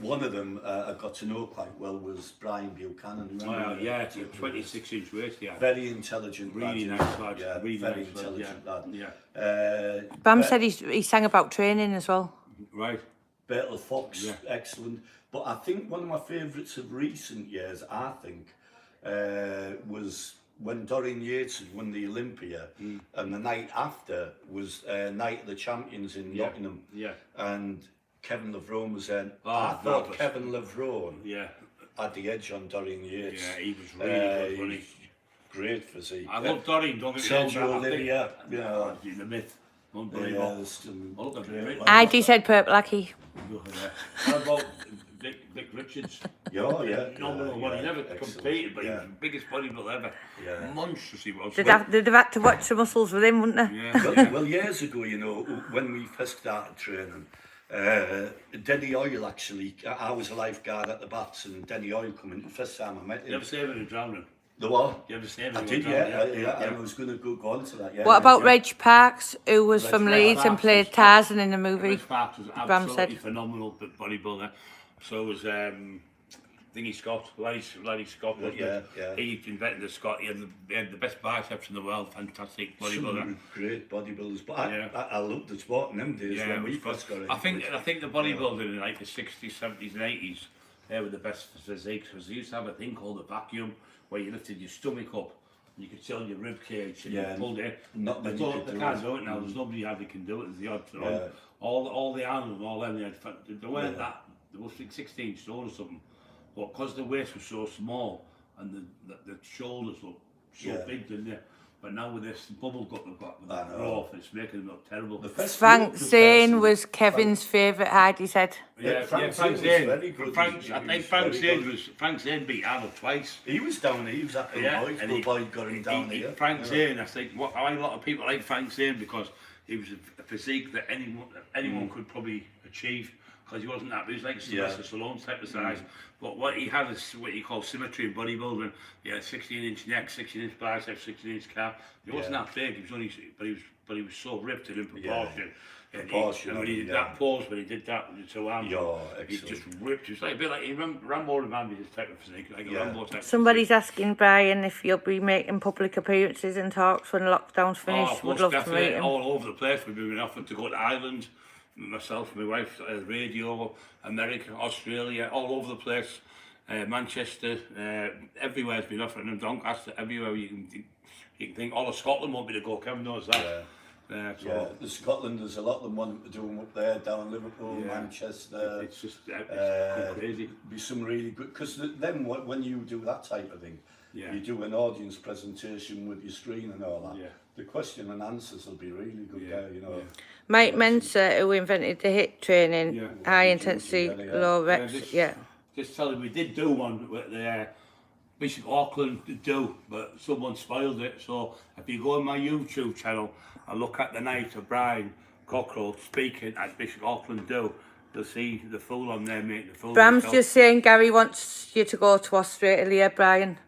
C: one of them I got to know quite well was Brian Buchanan.
A: It's a 26-inch waist,
C: Very intelligent
A: really
C: lad.
A: Nice lad.
C: Yeah,
A: really
C: very
A: nice
C: intelligent lad.
B: Bam said he sang about training as well.
A: Right.
C: Bertel Fox, excellent. But I think one of my favourites of recent years, I think, was when Dorian Yates had won the Olympia, and the night after was Night of the Champions in Nottingham. Yeah. And Kevin Levrone was there. I thought Kevin Levrone had the edge on Dorian Yates.
A: Yeah, he was really good, wasn't he?
C: Great physique.
A: I love Dorian, don't get me wrong.
C: Sergio Olivia,
A: the myth. Unbelievable.
B: ID said Purple Lucky.
A: How about Vic Richards?
C: Phenomenal
A: one. He never competed, but he was the biggest bodybuilder ever. Monstrous he was.
B: They'd have had to watch the muscles with him, wouldn't they?
C: Well, years ago, you know, when we first started training, Denny Oil actually, I was a lifeguard at the Bats, and Denny Oil come in the first time I met him.
A: You ever saved him drowning?
C: The what?
A: You ever saved him?
C: I did, and I was going to go on to that.
B: What about Reg Parks, who was from Leeds and played Tarzan in the movie?
A: Reg Parks was absolutely phenomenal bodybuilder. So was Thingy Scott, Larry Scott. He invented the Scott. He had the best biceps in the world. Fantastic bodybuilder.
C: Some great bodybuilders, but I loved the sport in them days when we first got it.
A: I think the bodybuilding in like the 60s, 70s, and 80s, they were the best physiques, because they used to have a thing called a vacuum, where you lifted your stomach up and you could tell your rib cage and you pulled it. They can't do it now. There's nobody that can do it. There's the odds. All the Arnold and all them, they weren't that. They were 16 stone or something. But because the waist was so small and the shoulders look so big, didn't they? But now with this bubble gut they've got with that growth, it's making them look terrible.
B: Frank Zane was Kevin's favourite, Heidi said.
A: Frank Zane. I think Frank Zane beat Arnold twice.
C: He was down here, he was at the Boyd got him down here.
A: Frank Zane, I think, a lot of people like Frank Zane because he was a physique that anyone could probably achieve, because he wasn't that, he was like Sylvester Stallone type of size. But what he had is what you call symmetry in bodybuilding. He had 16-inch neck, 16-inch biceps, 16-inch calf. He wasn't that big, he was only, but he was so ripped and in proportion. And when he did that pose, when he did that with the 2 arms, he just ripped. He was like a bit like, Rambo reminded me this type of physique, like a Rambo type.
B: Somebody's asking Brian if you'll be making public appearances and talks when lockdown's finished. Would love to meet him.
A: All over the place. We've been offered to go to Ireland, myself, my wife, radio, America, Australia, all over the place. Manchester, everywhere has been offered, and Doncaster, everywhere you can think. All of Scotland want me to go. Kevin knows that.
C: The Scotland, there's a lot of them wanting to do them up there, down Liverpool, Manchester.
A: It's just it's crazy.
C: Be some really good, because then when you do that type of thing, you do an audience presentation with your screen and all that. The question and answers will be really good there, you know.
B: Mike Mensa, who invented the HIIT training, high intensity, low reps.
A: Just tell you, we did do one with the Bishop Auckland do, but someone spoiled it. So if you go on my YouTube channel and look at the night of Brian Cockerill speaking at Bishop Auckland do, you'll see the fool on there making the fool.
B: Bram's just saying Gary wants you to go to Australia, Brian.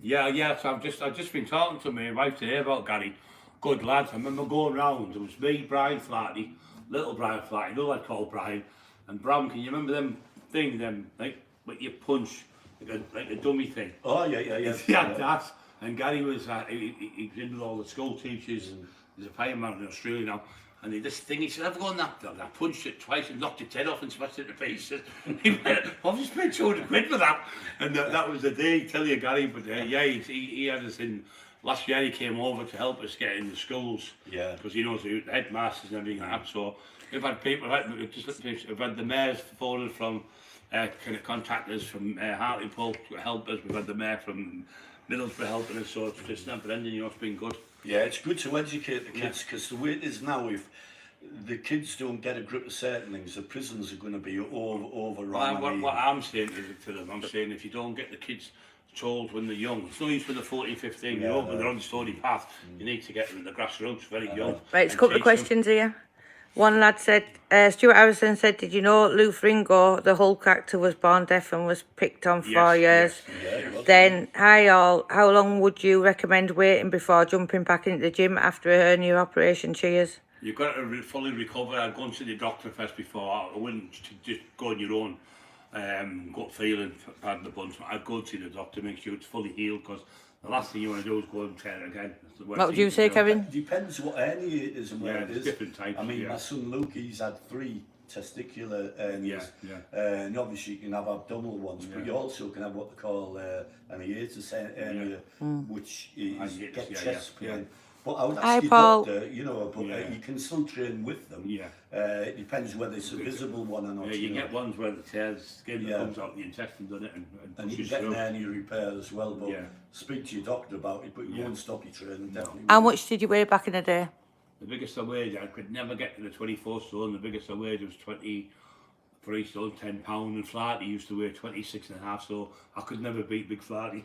A: So I've just been talking to my wife today about Gary. Good lad. I remember going round. It was me, Brian Flaherty, little Brian Flaherty, another lad called Brian, and Bram. Can you remember them thing, like with your punch, like a dummy thing?
C: Oh yeah.
A: He had that, and Gary was he was in with all the school teachers. He's a fireman in Australia now, and this thing, he said, I've gone that. I punched it twice and knocked its head off and smashed it to pieces. He went, I've just paid 200 quid for that, and that was the day. Tell you, Gary, but he had us in. Last year he came over to help us get in the schools, because he knows the headmasters and everything like that. So we've had people, we've had the mayors phones from kind of contractors from Hartlepool to help us. We've had the mayor from Middlesbrough helping us, so it's just never ending, you know, it's been good. Yeah,
C: it's good to educate the kids, because the way it is now, if the kids don't get a grip of certain things, the prisons are going to be overrun.
A: What I'm saying to them, I'm saying if you don't get the kids told when they're young, it's no use when they're 14, 15 years old, when they're on the stony path. You need to get them in the grassroots very young.
B: Right, it's a couple of questions here. One lad said, Stuart Harrison said, did you know Lou Ferrigno, the Hulk actor, was born deaf and was picked on 4 years? Then, hi all, how long would you recommend waiting before jumping back into the gym after a hernia operation? Cheers.
A: You've got to fully recover. I'd go and see the doctor first before. I wouldn't just go on your own gut feeling, pardon the bunch. I'd go and see the doctor, make sure it's fully healed, because the last thing you want to do is go and tear it again.
B: What would you say, Kevin?
C: Depends what hernia it is and where it is.
A: Different types.
C: I mean, my son Luke, he's had 3 testicular hernias. And obviously you can have abdominal ones, but you also can have what they call an hiatus hernia, which is get chest pain. But I would ask your doctor, you know, but you can still train with them. It depends whether it's a visible one or not.
A: You get ones where the skin comes out the intestine, doesn't it?
C: And you can get an hernia repair as well, but speak to your doctor about it, but you won't stop your training, definitely.
B: How much did you weigh back in the day?
A: The biggest I weighed, I could never get to the 24 stone. The biggest I weighed was 23 stone, 10 pound, and Flaherty used to weigh 26.5, so I could never beat Big Flaherty.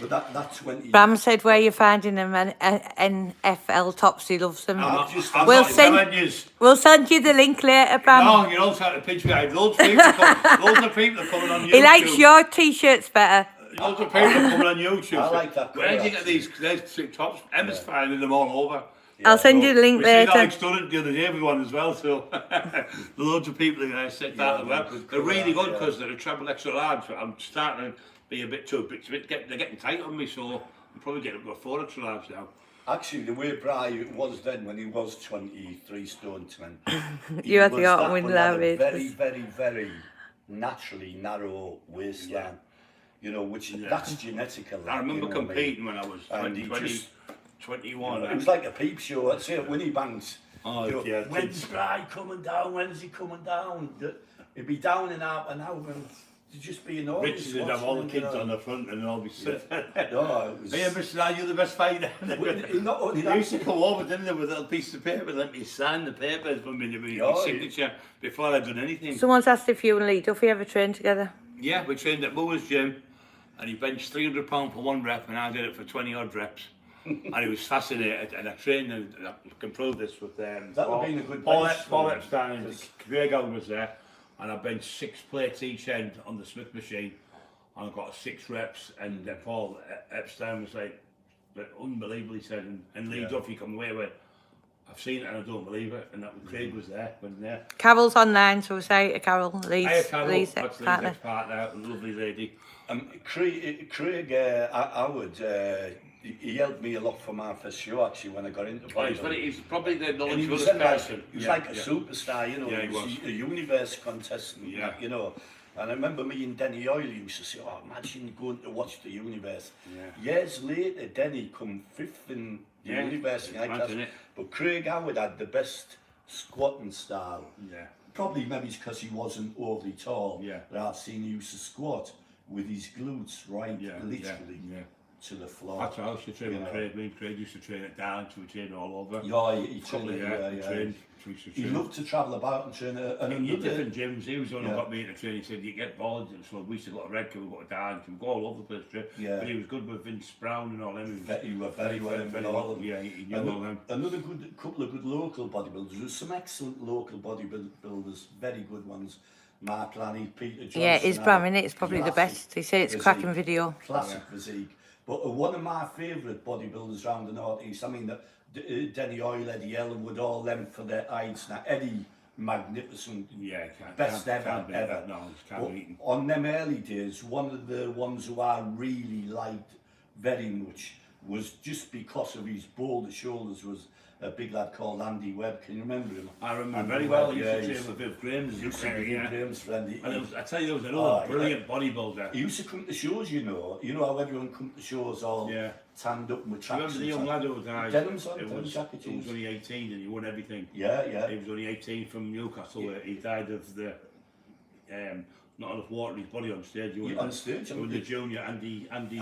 C: But that 20...
B: Bram said, where you're finding them, NFL tops, he loves them.
A: We'll
B: send you the link later, Bram.
A: No, you're all trying to pinch me. Loads of people are coming on YouTube.
B: He likes your t-shirts better.
A: Loads of people are coming on YouTube.
C: I like that.
A: Where do you get these tops? Emma's finding them all over.
B: I'll send you the link later.
A: We Alex done it the other day, everyone as well, so loads of people said that as well. They're really good because they're a treble extra large, but I'm starting to be a bit too big. They're getting tight on me, so I'm probably getting up to 4 extra large now.
C: Actually, the way Brian was then, when he was 23 stone 10,
B: you had the autumn wind
C: a very, very, very naturally narrow waistline. You know, which that's genetical.
A: I remember competing when I was 21.
C: It was like a peep show. I'd say at Winnie Banks. When's Brian coming down? When's he coming down? He'd be down in half an hour and to just be annoyed.
A: Richard would have all the kids on the front and all be sitting.
C: No, it was...
A: Hey, Mr. you're the best fighter.
C: Not only that...
A: They used to come over, didn't they, with a little piece of paper, let me sign the papers for me to be signature before I'd done anything.
B: Someone's asked if you and Lee Duffy ever trained together.
A: Yeah, we trained at Moa's gym, and he benched 300 pounds for 1 rep, and I did it for 20 odd reps. and he was fascinated, and I trained him, and I can prove this with
C: That would have been a good
A: Paul
C: bench for him,
A: Epstein and
C: because-
A: Craig Allen was there, and I benched 6 plates each end on the Smith machine, and I got 6 reps, and Paul Epstein was like unbelievable, he said, and Lee Duffy come away with, I've seen it and I don't believe it, and that Craig was there, wasn't there.
B: Carol's online, so we'll say to Carol, Lee's,
A: Hiya Carol,
B: Lee's
A: that's Lee's
B: partner.
A: ex-partner, a lovely lady.
C: Craig Howard, he helped me a lot for my first show actually when I got into bodybuilding.
A: He's probably the
C: And he
A: knowledgeable
C: was,
A: person.
C: he was like a superstar, you know,
A: Yeah, he
C: he was
A: was.
C: a universe contestant,
A: Yeah.
C: you know. And I remember me and Denny Oil used to say, oh, imagine going to watch the universe.
A: Yeah.
C: Years later, Denny come 5th in the universe.
A: it's
C: Like
A: mad,
C: that.
A: isn't it?
C: But Craig Howard had the best squatting style.
A: Yeah.
C: Probably maybe it's because he wasn't overly tall.
A: Yeah.
C: But I've seen he used to squat with his glutes right literally
A: Yeah.
C: to the floor.
A: That's how I used to train
C: You
A: with
C: know.
A: Craig. Me and Craig used to train at Darlington, we trained all over.
C: Yeah, he
A: Couple of
C: trained,
A: years, we trained. We used to
C: He
A: train.
C: loved to travel about and train. And
A: In
C: another,
A: different gyms, he was the one who
C: Yeah.
A: got me into training. He said, you get bored, so we used to go to Redcar, we go to Darlington, we go all over the place.
C: Yeah.
A: But he was good with Vince Brown and all them.
C: you were very well
A: very
C: involved.
A: well. Yeah, he knew all them.
C: Another good couple of good local bodybuilders. There's some excellent local bodybuilders, very good ones. Mark Lanny, Peter Johnson.
B: Yeah, his Bram, innit? It's probably the
C: classic
B: best. He said it's a
C: physique,
B: cracking video.
C: Classic physique. But one of my favourite bodybuilders round the North East, I mean, Denny Oil, Eddie Ellenwood, all them for their heights. Now, Eddie, magnificent,
A: Yeah,
C: best ever,
A: can't beat
C: ever.
A: that. No, it's can't
C: But
A: beat him.
C: on them early days, one of the ones who I really liked very much was just because of his boulder shoulders was a big lad called Andy Webb. Can you remember him?
A: I remember
C: Andy
A: very
C: Webb,
A: well. He used
C: yeah,
A: to train with Bill Graham's.
C: He used to be Graham's friend.
A: And I tell you, there was another brilliant bodybuilder.
C: He used to come to shows, you know how everyone come to shows all tanned up with
A: I remember
C: tracks.
A: the young lad who died.
C: Denim's on,
A: It
C: denim
A: was,
C: jacket,
A: he was only 18 and he won everything.
C: Yeah.
A: He was only 18 from Newcastle. He died of the not enough water in his body on stage.
C: On stage,
A: With the junior Andy
C: Hornby.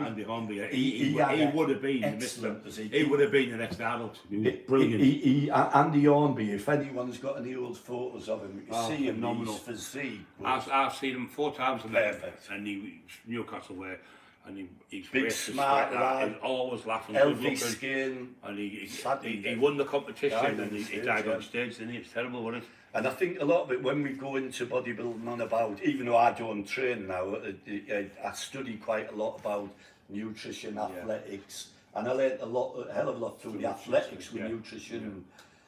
A: Andy Hornby.
C: He
A: He would have been
C: excellent physique.
A: He would have been the next Arnold. He was brilliant.
C: Andy Hornby, if anyone's got any old photos of him, you can see him,
A: phenomenal.
C: his physique. was-
A: I've seen him 4 times in
C: Perfect.
A: and he Newcastle where and he's
C: Big,
A: waist was
C: smart
A: like that.
C: lad.
A: He's always laughing, good
C: healthy
A: looking,
C: skin.
A: and he
C: Sadly,
A: won the competition
C: died on
A: and he
C: stage,
A: died
C: yeah.
A: on stage, and it's terrible, wasn't it?
C: And I think a lot of it, when we go into bodybuilding on about, even though I don't train now, I study quite a lot about nutrition, athletics, and I learned a hell of a lot through the athletics with nutrition.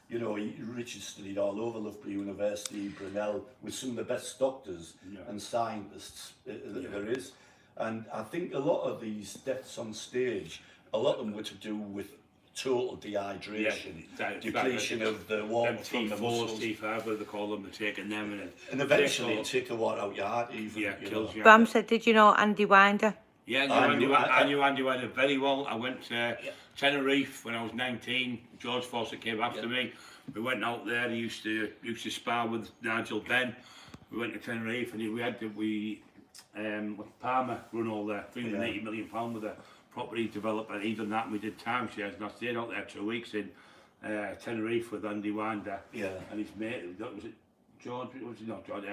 C: You know, Richard studied all over Loughborough University, Brunel, with some of the best doctors and scientists there is. And I think a lot of these deaths on stage, a lot of them were to do with total dehydration, depletion of the water from the muscles.
A: T5, what they call them, they're taking them
C: And eventually it take the water out your heart even.
A: Yeah,
C: you
A: kills
C: know.
A: you.
B: Bram said, did you know Andy Winder?
A: Yeah,
C: I knew
A: Andy Winder very well. I went to Tenerife when I was 19. George Fawcett came after me. We went out there. He used to spar with Nigel Benn. We went to Tenerife and with Palmer run all there, £380 million with a property developer. He done that and we did timeshares, and I stayed out there 2 weeks in Tenerife with Andy Winder and his mate. Was it George? Was it not George?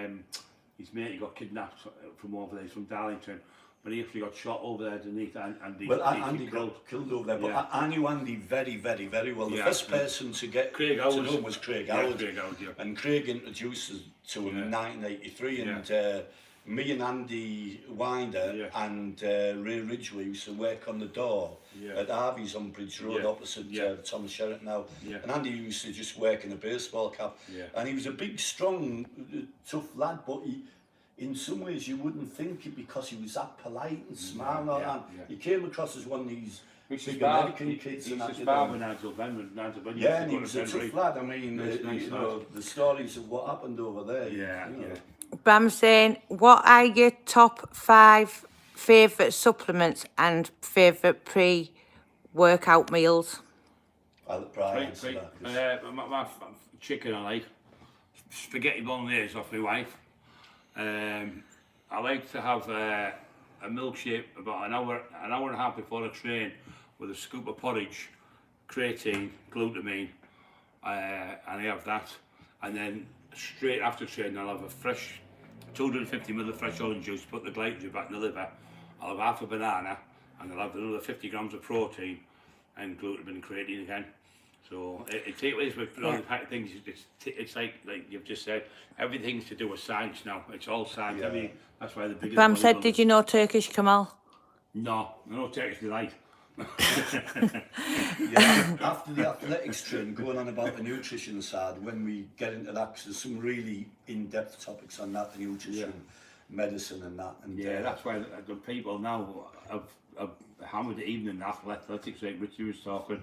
A: His mate, he got kidnapped from over there. He's from Darlington, but he actually got shot over there underneath. Andy,
C: Andy got killed over there, but I knew Andy very, very, very well. The first person to get
A: Craig
C: to know him was Craig Howard.
A: Craig Howard,
C: And Craig introduced us to him in 1983, and me and Andy Winder and Ray Ridgway used to work on the door at Harvey's on Bridge Road opposite Tom Sheraton now. And Andy used to just work in a baseball cap. And he was a big, strong, tough lad, but in some ways you wouldn't think it because he was that polite and smart and he came across as one of these big American kids.
A: And he was
C: a tough lad. I mean, you know, the stories of what happened over there. You know.
B: Bram saying, what are your top 5 favourite supplements and favourite pre-workout meals?
C: I'll let Brian answer that.
A: My chicken I like. Spaghetti bolognese off my wife. I like to have a milkshake about an hour and a half before I train with a scoop of porridge, creatine, glutamine, and I have that. And then straight after training I'll have a fresh 250 ml of fresh orange juice, put the glycogen back in the liver. I'll have half a banana and I'll have another 50 grams of protein and glutamine and creatine again. So it is with all the things. It's like you've just said, everything's to do with science now. It's all science. That's why the biggest.
B: Bram said, "Did you know Turkish Kamal?"
A: No, I know Turkish delight.
C: After the athletics train, going on about the nutrition side, when we get into that, 'cause there's some really in-depth topics on that, the nutrition, medicine, and that. And
A: that's why the people now have hammered it even in athletics. Like Richie was talking.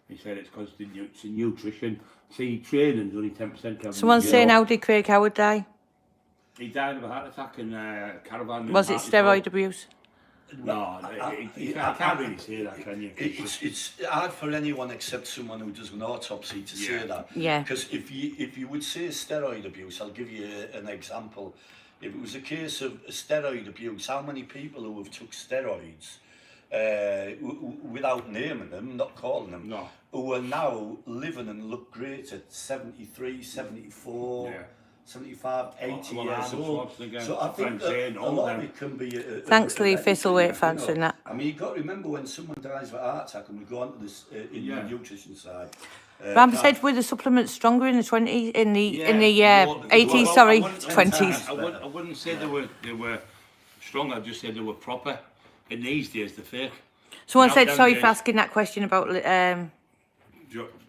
A: He said it's because it's nutrition. See, training's only 10%.
B: Someone's saying, how did Craig Howard die?
A: He died of a heart attack in caravan.
B: Was it steroid abuse?
A: No, you can't really say that, can you?
C: It's hard for anyone except someone who does an autopsy to say that.
B: Yeah.
C: Because if you would say steroid abuse, I'll give you an example. If it was a case of steroid abuse, how many people who have took steroids without naming them, not calling them, who are now living and look great at 73, 74, 75, 80 years old. So I think that a lot of it can be
B: Thanks, Lee Thistlethwaite, for answering that.
C: I mean, you've got to remember when someone dies of a heart attack, and we go on to this in the nutrition side.
B: Bram said, were the supplements stronger in the 20s, in the 80s, sorry, 20s?
A: I wouldn't say they were strong. I just said they were proper. In these days, they're fake.
B: Someone said, sorry for asking that question about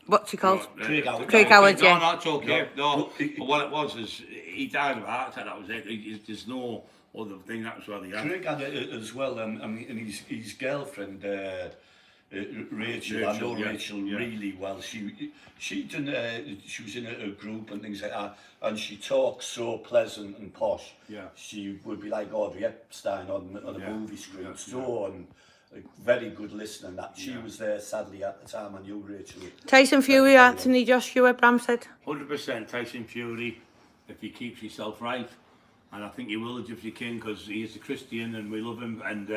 B: what's he called?
C: Craig Howard.
B: Craig Howard,
A: No, that's okay. No, but what it was is he died of a heart attack. That was it. There's no other thing. That was what he had.
C: Craig had it as well. I mean, and his girlfriend Rachel. I know Rachel really well. She was in a group and things like that, and she talks so pleasant and posh. Yeah. She would be like Audrey Epstein on a movie screen. And a very good listener. That she was there sadly at the time. I knew Rachel.
B: Tyson Fury, Anthony Joshua, Bram said.
A: 100% Tyson Fury, if he keeps himself right, and I think he will, the Gypsy King, because he is a Christian and we love him. And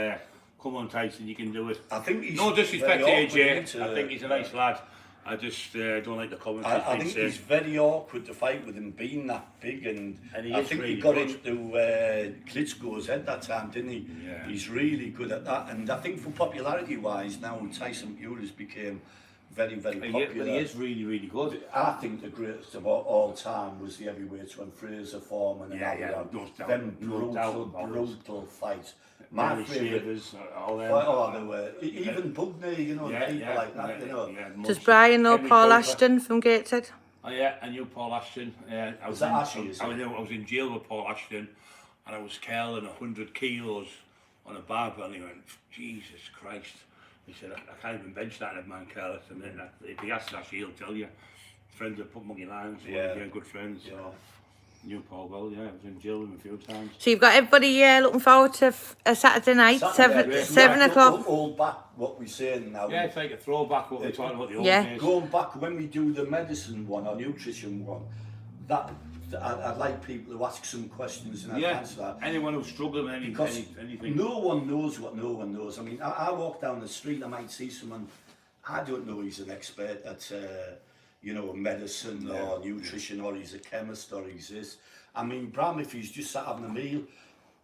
A: come on, Tyson, you can do it.
C: I think he's
A: no disrespect to AJ. I think he's a nice lad. I just don't like the comments.
C: I think it's very awkward to fight with him being that big, and I think really he got into Klitschko's head that time, didn't he? Yeah. He's really good at that, and I think for popularity-wise now, Tyson Fury's became very, very popular.
A: He is really, really good.
C: I think the greatest of all time was the heavyweights when Fraser, Foreman, and them brutal fights. My favourite, even Bugner, people like that,
B: Does Brian know Paul Ashton from Gateshead?
A: Oh yeah, I knew Paul Ashton. I was in jail with Paul Ashton, and I was curling 100 kilos on a barbell, and he went, Jesus Christ. He said, I can't even bench that in man careless, and then if he asks actually, he'll tell you. Friends have put monkey lines, good friends. So. Knew Paul well, I was in jail with him a few times. So
B: you've got everybody looking forward to a Saturday night, 7 o'clock.
C: All back what we're saying now.
A: Yeah, it's like a throwback what we're talking about the old days.
C: Going back when we do the medicine one or nutrition one, that I'd like people to ask some questions and I'd answer that.
A: Anyone who's struggling with anything.
C: No one knows what no one knows. I mean, I walk down the street, I might see someone, I don't know he's an expert at medicine or nutrition, or he's a chemist, or he's this. I mean, Bram, if he's just sat having a meal,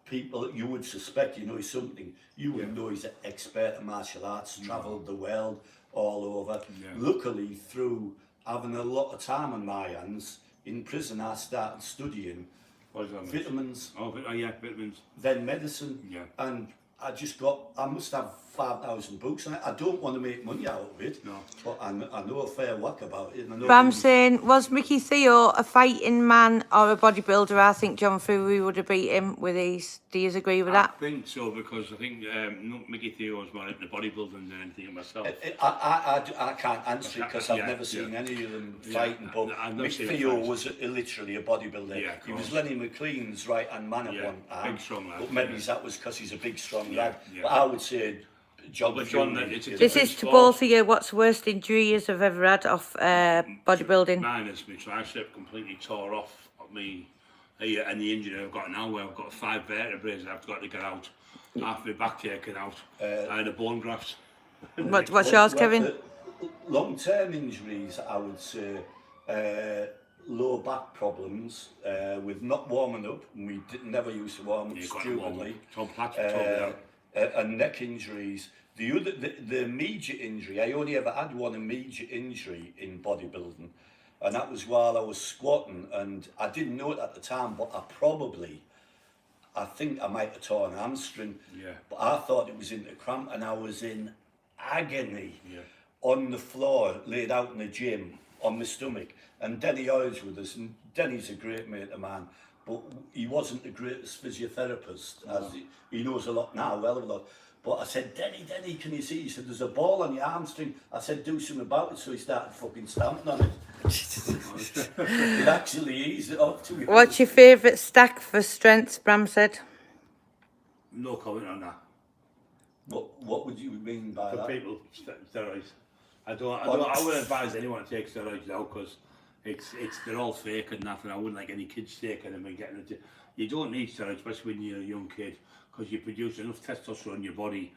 C: people you would suspect, he's something. You would know he's an expert in martial arts, travelled the world, all over. Yeah. Luckily, through having a lot of time on my hands, in prison I started studying vitamins.
A: Vitamins.
C: Then medicine. Yeah. And I must have 5,000 books, and I don't want to make money out of it, but I know a fair whack about it.
B: I'm saying, was Mickey Theo a fighting man or a bodybuilder? I think John Fury would have beat him with these. Do you agree with that?
A: I think so, because I think Mickey Theo was more into bodybuilding than anything myself.
C: I can't answer it because I've never seen any of them fighting, but Mickey Theo was literally a bodybuilder. Yeah, he was Lenny McLean's right-hand man at one time.
A: Big, strong lad.
C: But maybe that was because he's a big, strong lad. But I would say John,
B: this is to both of you. What's the worst injury you've ever had off bodybuilding?
A: Mine is my tricep completely tore off me, and the injury I've got now, where I've got 5 vertebrae I've got to get out, half my back taken out, and a bone graft.
B: What's yours, Kevin?
C: Long-term injuries, I would say, low back problems with not warming up. We never used to warm up stupidly. and neck injuries. The immediate injury, I only ever had one immediate injury in bodybuilding, and that was while I was squatting, and I didn't know it at the time, but I think I might have torn an hamstring, but I thought it was in the cramp, and I was in agony on the floor, laid out in the gym on my stomach. And Denny Oil's with us, and Denny's a great mate of mine, but he wasn't the greatest physiotherapist, as he knows a lot now, well a lot. But I said, Denny, can you see? He said, there's a ball on your hamstring. I said, do something about it. So he started fucking stamping on it. It actually eased it off to me.
B: What's your favourite stack for strengths, Bram said?
A: No comment on that.
C: What would you mean by that?
A: For people, steroids. I wouldn't advise anyone to take steroids now, because they're all fake and nothing. I wouldn't like any kids taking them and getting it. You don't need steroids, especially when you're a young kid, because you produce enough testosterone in your body.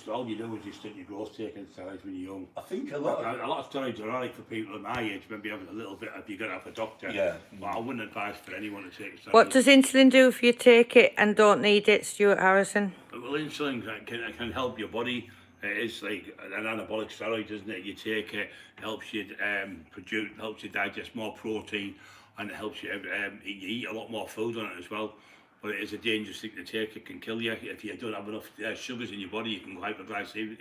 A: All you do is you stunt your growth taking steroids when you're young.
C: I think a lot
A: of steroids are alright for people at my age, maybe having a little bit if you're going to have a doctor.
C: Yeah.
A: But I wouldn't advise for anyone to take steroids.
B: What does insulin do if you take it and don't need it, Stuart Harrison?
A: Well, insulin can help your body. It's like an anabolic steroid, isn't it? You take it, helps you helps you digest more protein, and it helps you eat a lot more food on it as well. But it is a dangerous thing to take. It can kill you if you don't have enough sugars in your body. You can go hyperglycemic,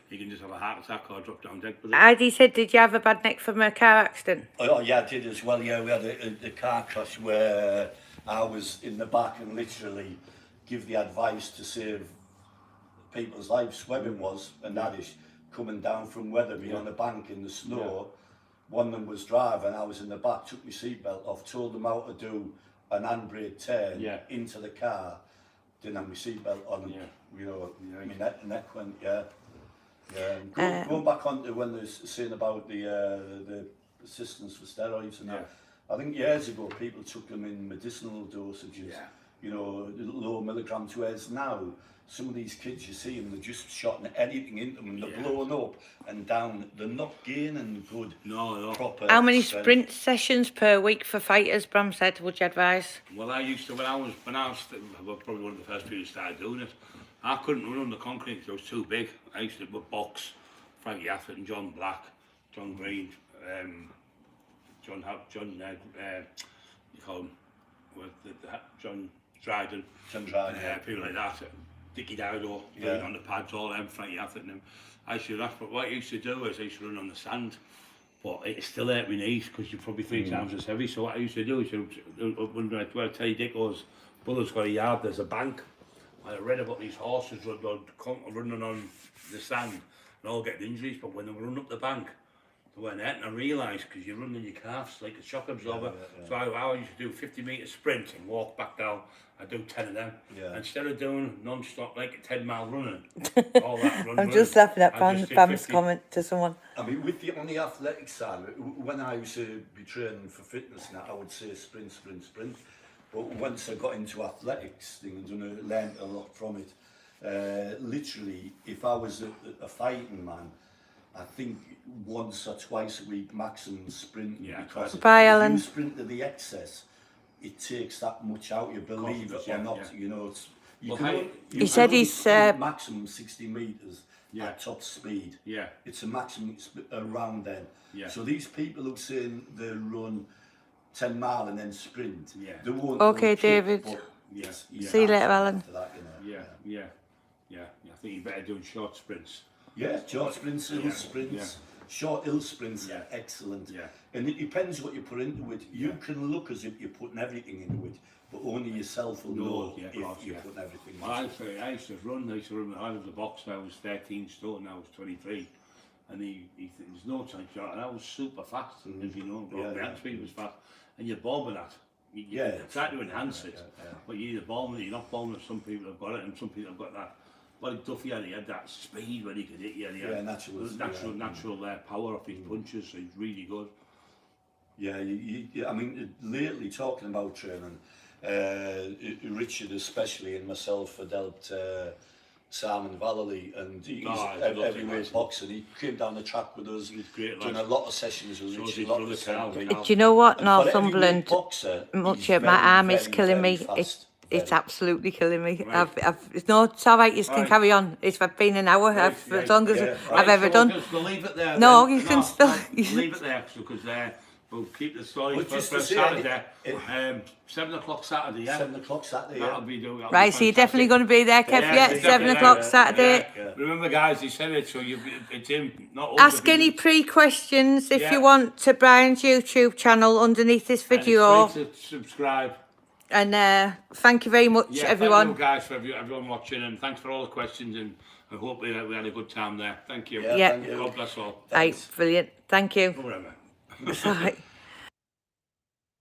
A: you can just have a heart attack or drop down dead with it.
B: Heidi said, did you have a bad neck from a car accident?
C: Oh yeah, I did as well. Yeah, we had a car crash where I was in the back and literally give the advice to save people's lives. Swebbing was, and that is coming down from Weatherby on the bank in the snow. One of them was driving, I was in the back, took my seatbelt off, told them how to do an handbrake turn into the car, didn't have my seatbelt on, and you know, my neck went, Going back on to when they're saying about the assistance for steroids and that, I think years ago people took them in medicinal dosages, you know, low milligrams, whereas now some of these kids, you see them, they're just shotting anything into them and they're blowing up and down. They're not gaining good, proper
B: How many
C: strength.
B: sprint sessions per week for fighters, Bram said, would you advise?
A: Well, I used to, when I was probably one of the first people who started doing it, I couldn't run on the concrete because I was too big. I used to box Frankie Athett and John Black, John Green, you call him, John Dryden, people like that. Dickie Dido, on the pads, all them, Frankie Athett and them. But what I used to do is I used to run on the sand, but it still hurt my knees because you're probably 3 times as heavy. So what I used to do is, when Teddy Dicko's brother's got a yard, there's a bank. I read about these horses running on the sand and all getting injuries, but when they run up the bank, they weren't hurt. And I realised, because you're running your calves like a shock absorber, so I used to do 50-metre sprint and walk back down. I do 10 of them. Instead of doing non-stop, like a 10-mile running, all that
B: I'm just laughing at Pam's comment to someone.
C: I mean, on the athletic side, when I used to be training for fitness now, I would say sprint. But once I got into athletics things and I learned a lot from it, literally, if I was a fighting man, I think once or twice a week maximum sprint. Because if you sprint to the excess, it takes that much out, you believe it or not, you know.
B: He said he's
C: maximum 60 metres at top speed. It's a maximum around then. So these people who say they run 10 mile and then sprint, they won't.
B: Okay, David. See you later, Alan.
A: I think you better do short sprints.
C: Short sprints, hill sprints. Short hill sprints are excellent. And it depends what you put into it. You can look as if you're putting everything into it, but only yourself will know if you're putting everything into it.
A: I used to run I was a boxer, I was 13 stone, and I was 23. And there's no time short, and I was super fast, as you know, my hand speed was fast. And you're bombing that. You try to enhance it, but you're either bombing it, you're not bombing it. Some people have got it, and some people have got that. Well, Duffy had that speed when he could hit you. And he had natural power off his punches, so he's really good. I mean, lately talking about training, Richard especially and myself had helped Simon Vallely, and he's heavyweight boxer. He came down the track with us, done a lot of sessions with Richard.
B: Do you know what, Northumberland? My arm is killing me. It's absolutely killing me. No, it's all right. You can carry on. It's been an hour, as long as I've ever done.
A: We'll leave it there.
B: No,
A: then.
B: you can still
A: leave it there because we'll keep the story for
C: just to say
A: Saturday. 7 o'clock Saturday. Yeah.
C: 7 o'clock Saturday.
A: That'll be doing.
B: Right, so you're definitely going to be there, Kev. Yeah, 7 o'clock Saturday.
A: Yeah. Remember, guys, he said it, so it's him, not us.
B: Ask any pre-questions if you want to Brian's YouTube channel underneath this video.
A: And it's free to subscribe.
B: And thank you very much, everyone.
A: Thank you guys for everyone watching, and thanks for all the questions, and I hope we had a good time there. Thank you.
C: Yeah. Thank you.
A: God bless all.
B: Right, brilliant. Thank you.
A: Whatever.
B: Right.